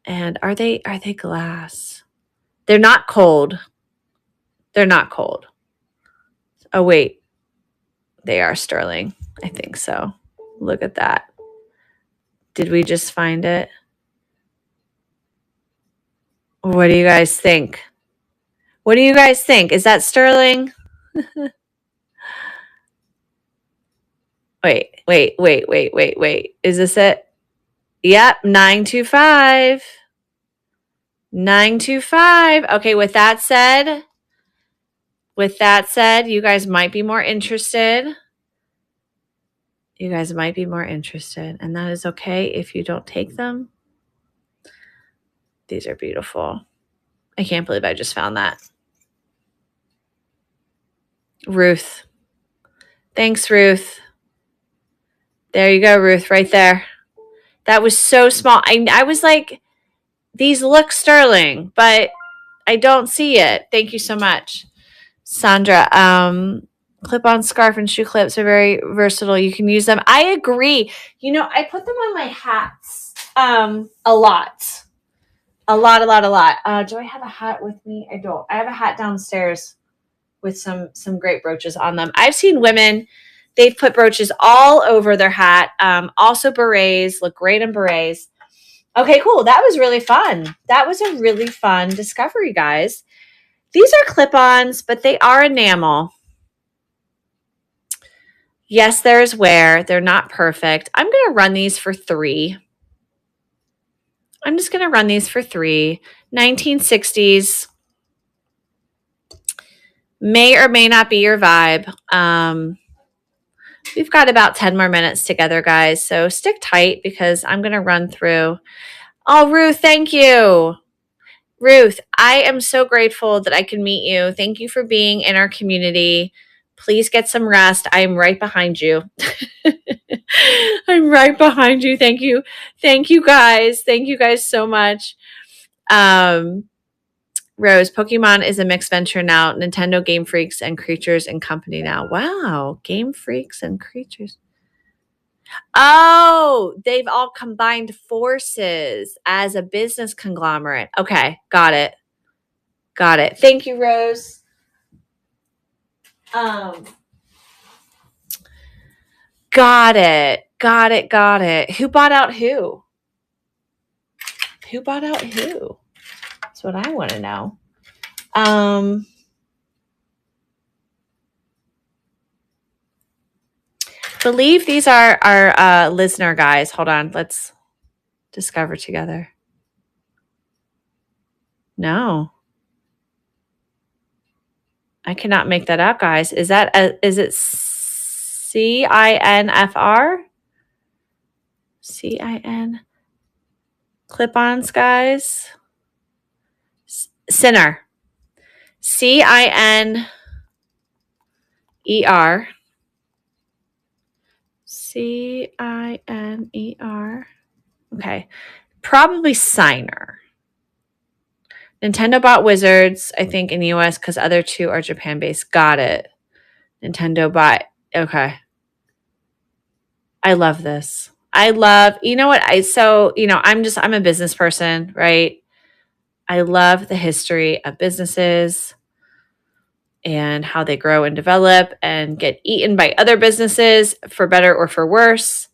And are they glass? They're not cold. They're not cold. Oh wait. They are sterling. I think so. Look at that. Did we just find it? What do you guys think? What do you guys think? Is that sterling? Wait. Is this it? Yep, 925. 925. Okay, with that said, you guys might be more interested. You guys might be more interested, and that is okay if you don't take them. These are beautiful. I can't believe I just found that. Ruth. Thanks, Ruth. There you go, Ruth, right there. That was so small. I was like, these look sterling, but I don't see it. Thank you so much. Sandra, clip-on scarf and shoe clips are very versatile. You can use them. I agree. You know, I put them on my hats a lot. A lot. Do I have a hat with me? I don't. I have a hat downstairs with some great brooches on them. I've seen women, they've put brooches all over their hat. Also berets, look great in berets. Okay, cool. That was really fun. That was a really fun discovery, guys. These are clip-ons, but they are enamel. Yes, there's wear. They're not perfect. I'm going to run these for $3. I'm just going to run these for $3. 1960s. May or may not be your vibe. We've got about 10 more minutes together, guys. So stick tight because I'm going to run through. Oh, Ruth, thank you. Ruth, I am so grateful that I can meet you. Thank you for being in our community. Please get some rest. I am right behind you. I'm right behind you. Thank you. Thank you, guys. Thank you guys so much. Rose, Pokemon is a mixed venture now. Nintendo, Game Freaks, and Creatures and Company now. Wow. Game Freaks and Creatures. Oh, they've all combined forces as a business conglomerate. Okay. Got it. Thank you, Rose. Got it. Who bought out who? That's what I want to know. Believe these are our listener guys. Hold on. Let's discover together. No. I cannot make that out, guys. Is it CINFR? CIN clip-ons, guys. Sinner. CINER. CINER. Okay. Probably Signer. Nintendo bought Wizards, I think, in the US because other two are Japan-based. Got it. Nintendo bought. Okay. I love this. You know what? I'm a business person, right? I love the history of businesses and how they grow and develop and get eaten by other businesses for better or for worse.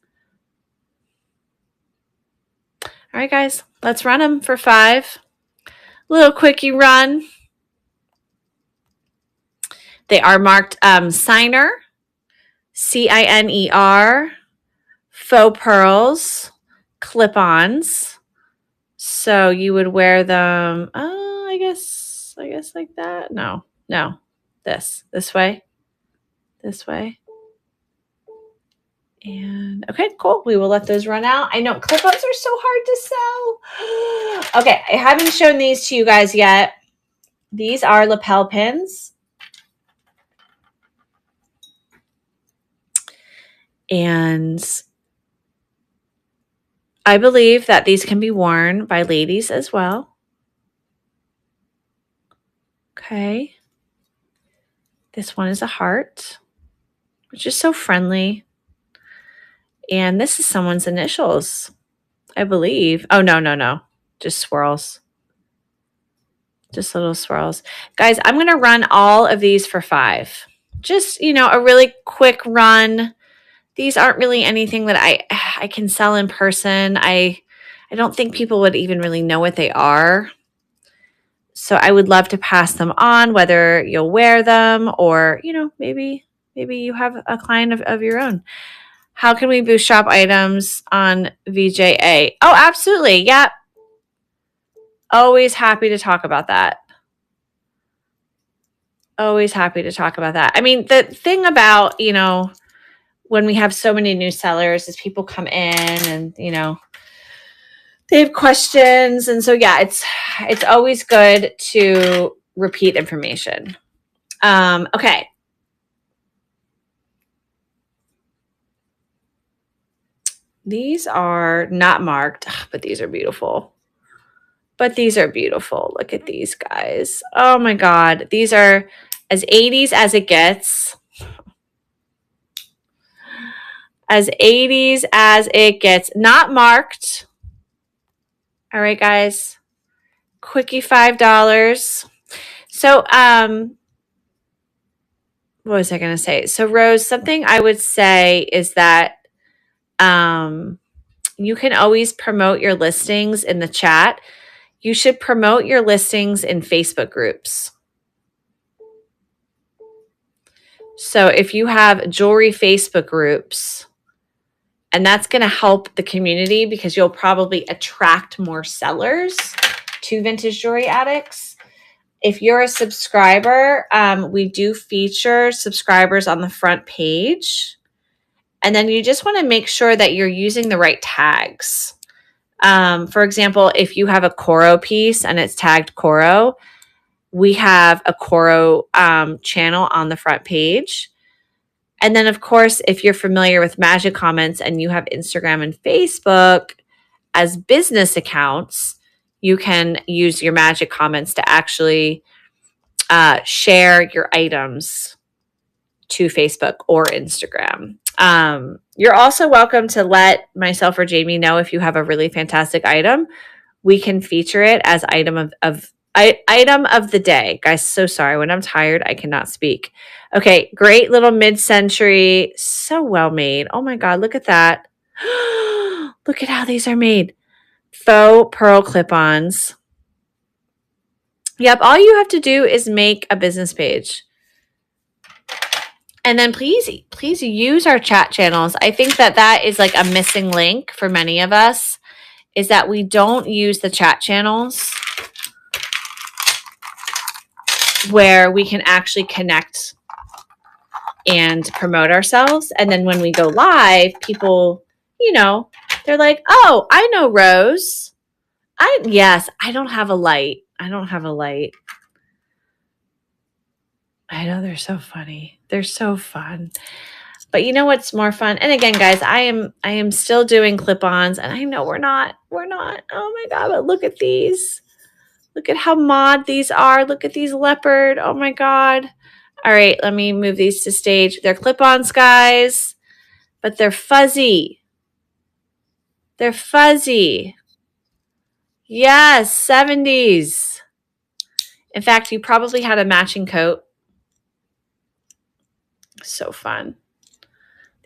All right, guys, let's run them for $5. Little quickie run. They are marked Signer, CINER, faux pearls, clip-ons. So you would wear them, I guess like that. No, this way. And okay, cool. We will let those run out. I know clip-ons are so hard to sell. Okay, I haven't shown these to you guys yet. These are lapel pins. And I believe that these can be worn by ladies as well. Okay. This one is a heart, which is so friendly. And this is someone's initials, I believe. Oh, no. Just swirls. Just little swirls. Guys, I'm going to run all of these for $5. Just, a really quick run. These aren't really anything that I can sell in person. I don't think people would even really know what they are. So I would love to pass them on, whether you'll wear them or, maybe you have a client of your own. How can we boost shop items on VJA? Oh, absolutely. Yep. Always happy to talk about that. Always happy to talk about that. I mean, the thing about, when we have so many new sellers is people come in and, they have questions. And so, yeah, it's always good to repeat information. Okay. These are not marked, but these are beautiful. Look at these guys. Oh my God. These are as 80s as it gets. As 80s as it gets. Not marked. All right, guys. Quickie $5. So, what was I going to say? So, Rose, something I would say is that you can always promote your listings in the chat. You should promote your listings in Facebook groups. So if you have jewelry Facebook groups, and that's going to help the community because you'll probably attract more sellers to Vintage Jewelry Addicts. If you're a subscriber, we do feature subscribers on the front page. And then you just want to make sure that you're using the right tags. For example, if you have a Coro piece and it's tagged Coro, we have a Coro channel on the front page. And then, of course, if you're familiar with Magic Comments and you have Instagram and Facebook as business accounts, you can use your Magic Comments to actually share your items to Facebook or Instagram. You're also welcome to let myself or Jamie know if you have a really fantastic item. We can feature it as item of the day. Guys, so sorry. When I'm tired, I cannot speak. Okay, great little mid-century. So well made. Oh my God, look at that. Look at how these are made. Faux pearl clip-ons. Yep, all you have to do is make a business page. And then please use our chat channels. I think that is like a missing link for many of us, is that we don't use the chat channels where we can actually connect and promote ourselves. And then when we go live, people, they're like, oh, I know Rose. Yes, I don't have a light. I know, they're so funny. They're so fun. But you know what's more fun? And again, guys, I am still doing clip-ons, and I know we're not. Oh my God, but look at these. Look at how mod these are. Look at these leopard. Oh my God. All right, let me move these to stage. They're clip-ons, guys, but they're fuzzy. They're fuzzy. Yes, 70s. In fact, you probably had a matching coat. So fun.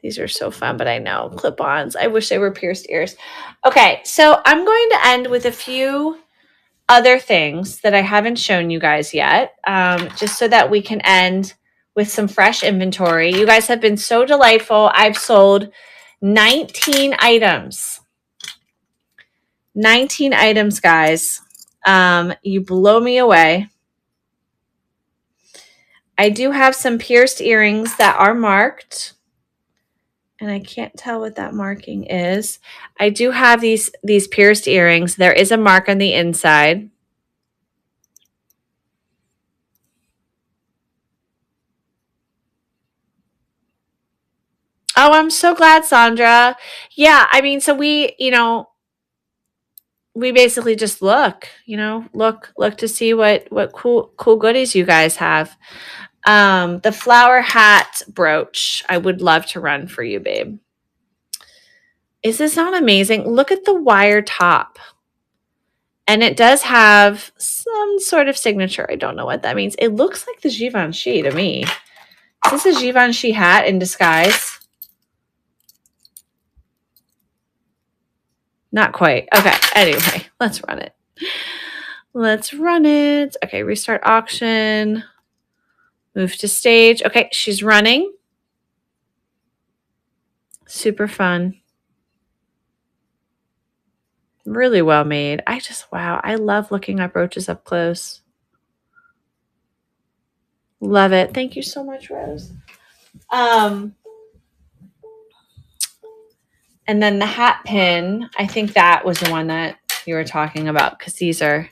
These are so fun, but I know, clip-ons. I wish they were pierced ears. Okay, so I'm going to end with a few other things that I haven't shown you guys yet, just so that we can end with some fresh inventory. You guys have been so delightful. I've sold 19 items. 19 items, guys. You blow me away. I do have some pierced earrings that are marked, and I can't tell what that marking is. I do have these pierced earrings. There is a mark on the inside. Oh, I'm so glad, Sandra. Yeah, I mean, so we basically just look to see what cool goodies you guys have. The flower hat brooch, I would love to run for you, babe. Is this not amazing? Look at the wire top. And it does have some sort of signature. I don't know what that means. It looks like the Givenchy to me. Is this a Givenchy hat in disguise? Not quite. Okay. Anyway, let's run it. Let's run it. Okay. Restart auction. Move to stage. Okay. She's running. Super fun. Really well made. Wow. I love looking at brooches up close. Love it. Thank you so much, Rose. And then the hat pin, I think that was the one that you were talking about because these are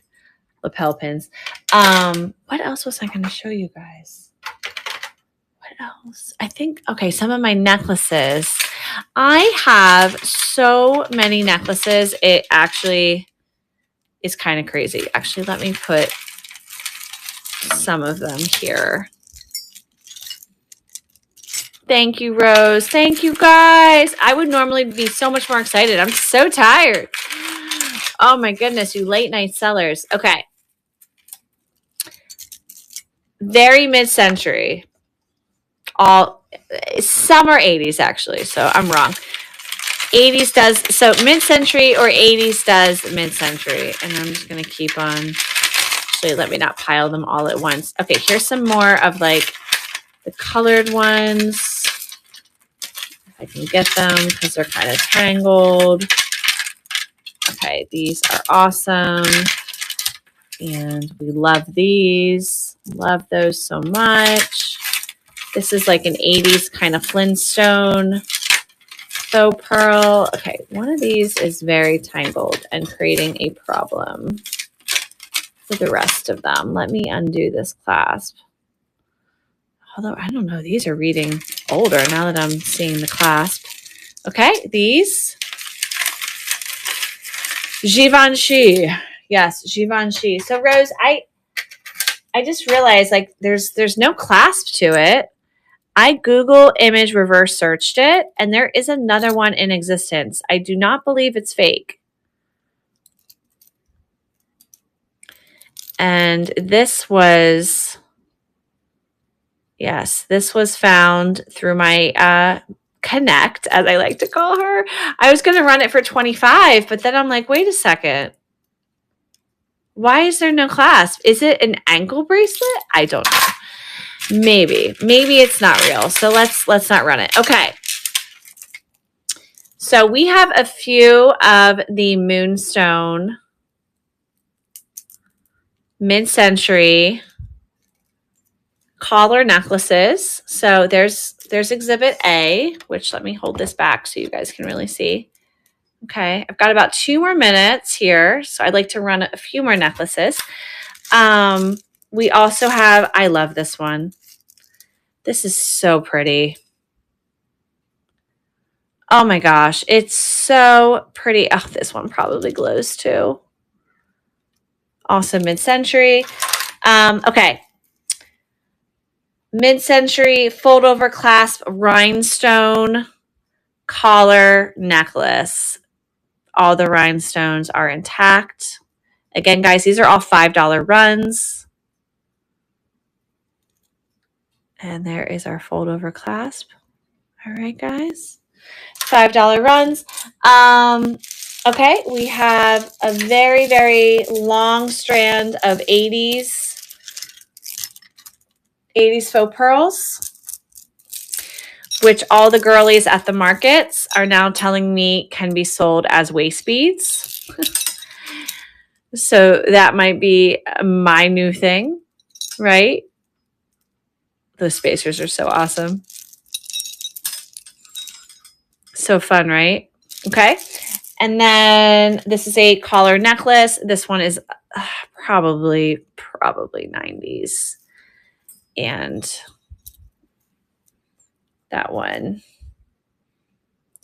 lapel pins. What else was I going to show you guys? What else? I think, okay, some of my necklaces. I have so many necklaces. It actually is kind of crazy. Actually, let me put some of them here. Thank you, Rose. Thank you, guys. I would normally be so much more excited. I'm so tired. Oh, my goodness, you late night sellers. Okay. Very mid-century. Some are 80s, actually, so I'm wrong. 80s does, so mid-century or 80s does mid-century. And I'm just going to keep on. Actually, let me not pile them all at once. Okay, here's some more of like the colored ones. I can get them because they're kind of tangled. Okay, these are awesome. And we love these. Love those so much. This is like an 80s kind of Flintstone faux pearl. Okay, one of these is very tangled and creating a problem for the rest of them. Let me undo this clasp. Although, I don't know, these are reading older now that I'm seeing the clasp. Okay, these. Givenchy. Yes, Givenchy. So, Rose, I just realized, like, there's no clasp to it. I Google image reverse searched it, and there is another one in existence. I do not believe it's fake. And this was... Yes, this was found through my Connect, as I like to call her. I was going to run it for $25, but then I'm like, wait a second. Why is there no clasp? Is it an ankle bracelet? I don't know. Maybe it's not real. So let's not run it. Okay. So we have a few of the Moonstone mid-century collar necklaces. So there's exhibit A, which let me hold this back so you guys can really see. Okay, I've got about 2 more minutes here, so I'd like to run a few more necklaces. We also have, I love this one. This is so pretty. Oh my gosh, it's so pretty. Oh, this one probably glows too. Also mid-century. Okay. Mid-century fold over clasp rhinestone collar necklace. All the rhinestones are intact. Again, guys, these are all $5 runs. And there is our fold over clasp. All right, guys. $5 runs. Okay, we have a very, very long strand of 80s faux pearls, which all the girlies at the markets are now telling me can be sold as waist beads. So that might be my new thing, right? Those spacers are so awesome. So fun, right? Okay. And then this is a collar necklace. This one is probably 90s. And that one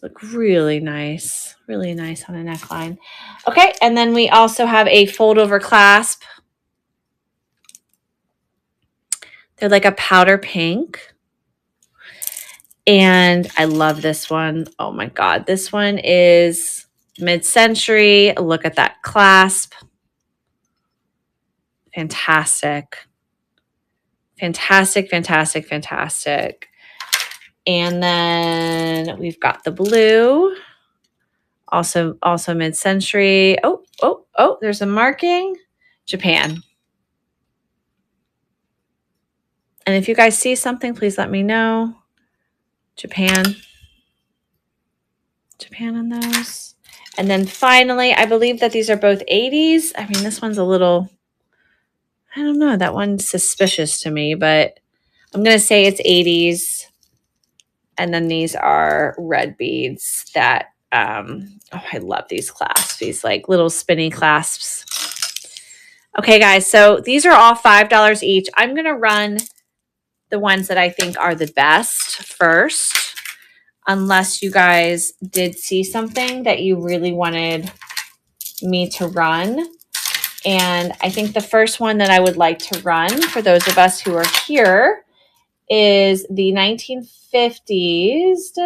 Look really nice on a neckline. Okay, and then we also have a fold over clasp. They're like a powder pink. And I love this one. Oh my God, this one is mid-century. Look at that clasp. Fantastic. Fantastic, fantastic, fantastic. And then we've got the blue. Also mid-century. Oh, there's a marking. Japan. And if you guys see something, please let me know. Japan on those. And then finally, I believe that these are both 80s. I mean, this one's a little, I don't know. That one's suspicious to me, but I'm going to say it's 80s. And then these are red beads that, I love these clasps. These like little spinny clasps. Okay, guys. So these are all $5 each. I'm going to run the ones that I think are the best first, unless you guys did see something that you really wanted me to run. And I think the first one that I would like to run for those of us who are here is the 1950s.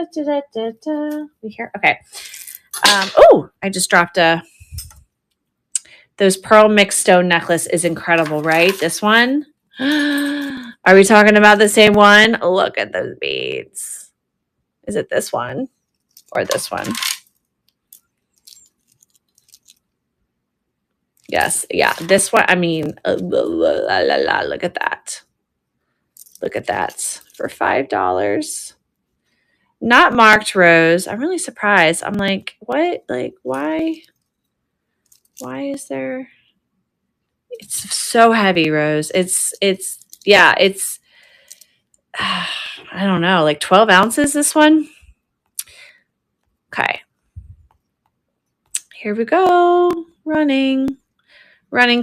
We here? Okay. I just dropped those pearl mixed stone necklace is incredible, right? This one. Are we talking about the same one? Look at those beads. Is it this one or this one? Yes. Yeah. This one. I mean, look at that. Look at that for $5. Not marked rose. I'm really surprised. I'm like, what? Like, why? Why is there? It's so heavy, Rose. It's I don't know, like 12 ounces, this one. Okay. Here we go. Running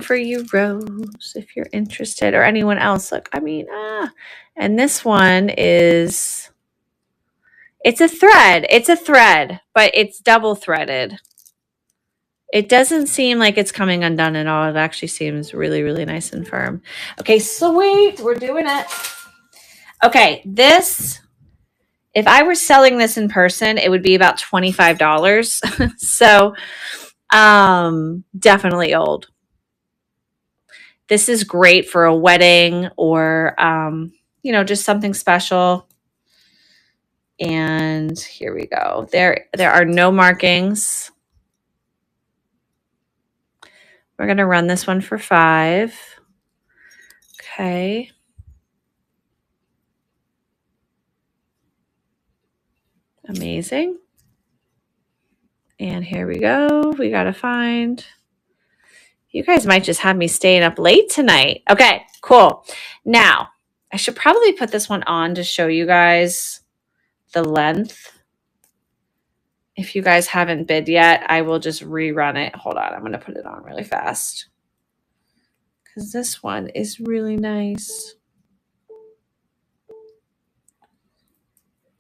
for you, Rose, if you're interested, or anyone else. Look, I mean, and this one is, it's a thread, but it's double threaded. It doesn't seem like it's coming undone at all. It actually seems really, really nice and firm. Okay, sweet. We're doing it. Okay, this, if I were selling this in person, it would be about $25. So, definitely old. This is great for a wedding or, just something special. And here we go. There are no markings. We're going to run this one for $5. Okay. Amazing. And here we go. We got to find. You guys might just have me staying up late tonight. Okay, cool. Now, I should probably put this one on to show you guys the length. If you guys haven't bid yet, I will just rerun it. Hold on. I'm going to put it on really fast because this one is really nice.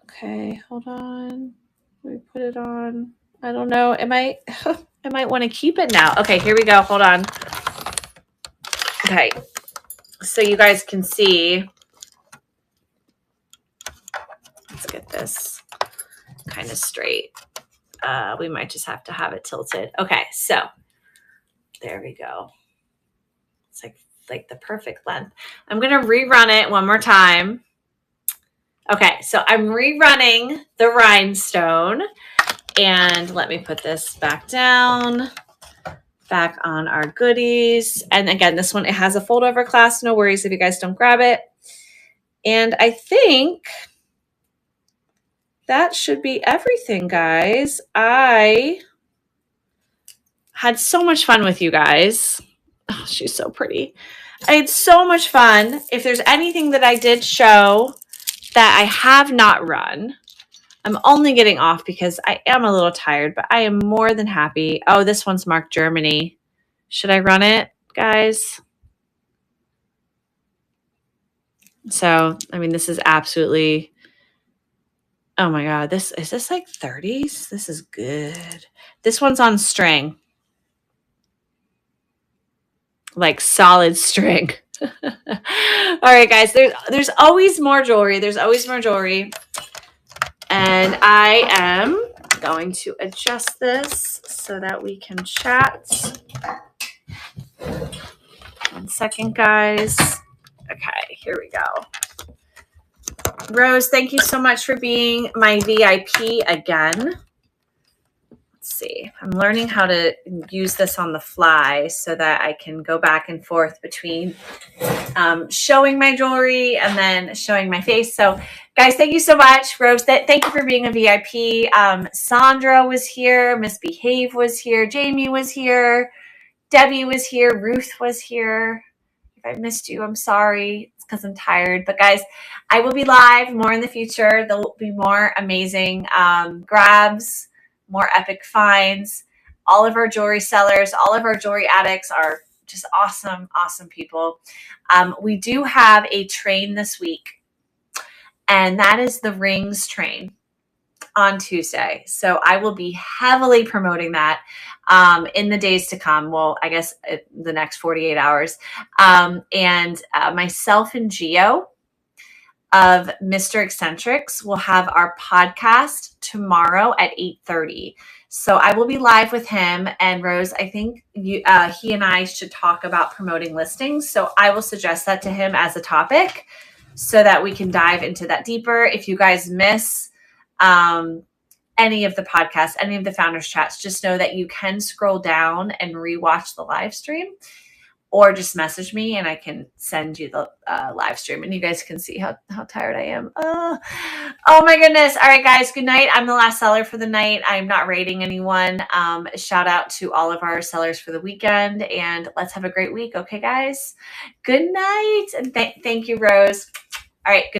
Okay, hold on. Let me put it on. I don't know. I might want to keep it now. Okay, here we go. Hold on. Okay, so you guys can see. Let's get this kind of straight. We might just have to have it tilted. Okay, so there we go. It's like the perfect length. I'm going to rerun it one more time. Okay, so I'm rerunning the rhinestone. And let me put this back down, back on our goodies. And again, this one, it has a fold over clasp. No worries if you guys don't grab it. And I think that should be everything, guys. I had so much fun with you guys. Oh, she's so pretty. I had so much fun. If there's anything that I did show that I have not run, I'm only getting off because I am a little tired, but I am more than happy. Oh, this one's marked Germany. Should I run it, guys? So, I mean, this is absolutely Oh my God. Is this like 30s? This is good. This one's on string. Like solid string. All right, guys. There's always more jewelry. There's always more jewelry. And I am going to adjust this so that we can chat. 1 second, guys. Okay, here we go. Rose, thank you so much for being my VIP again. Let's see. I'm learning how to use this on the fly so that I can go back and forth between showing my jewelry and then showing my face. So, guys, thank you so much. Rose, thank you for being a VIP. Sandra was here. Miss Behave was here. Jamie was here. Debbie was here. Ruth was here. If I missed you, I'm sorry. It's because I'm tired. But guys, I will be live more in the future. There will be more amazing grabs, more epic finds. All of our jewelry sellers, all of our jewelry addicts are just awesome, awesome people. We do have a train this week, and that is the rings train on Tuesday. So I will be heavily promoting that in the days to come. Well, I guess the next 48 hours. And myself and Gio of Mr. Eccentrics will have our podcast tomorrow at 8:30. So I will be live with him and Rose. I think he and I should talk about promoting listings. So I will suggest that to him as a topic so that we can dive into that deeper. If you guys miss any of the podcasts, any of the founders chats, just know that you can scroll down and rewatch the live stream or just message me and I can send you the live stream and you guys can see how tired I am. Oh my goodness. All right, guys, good night. I'm the last seller for the night. I'm not rating anyone. Shout out to all of our sellers for the weekend and let's have a great week. Okay, guys, good night. And thank you, Rose. All right. Good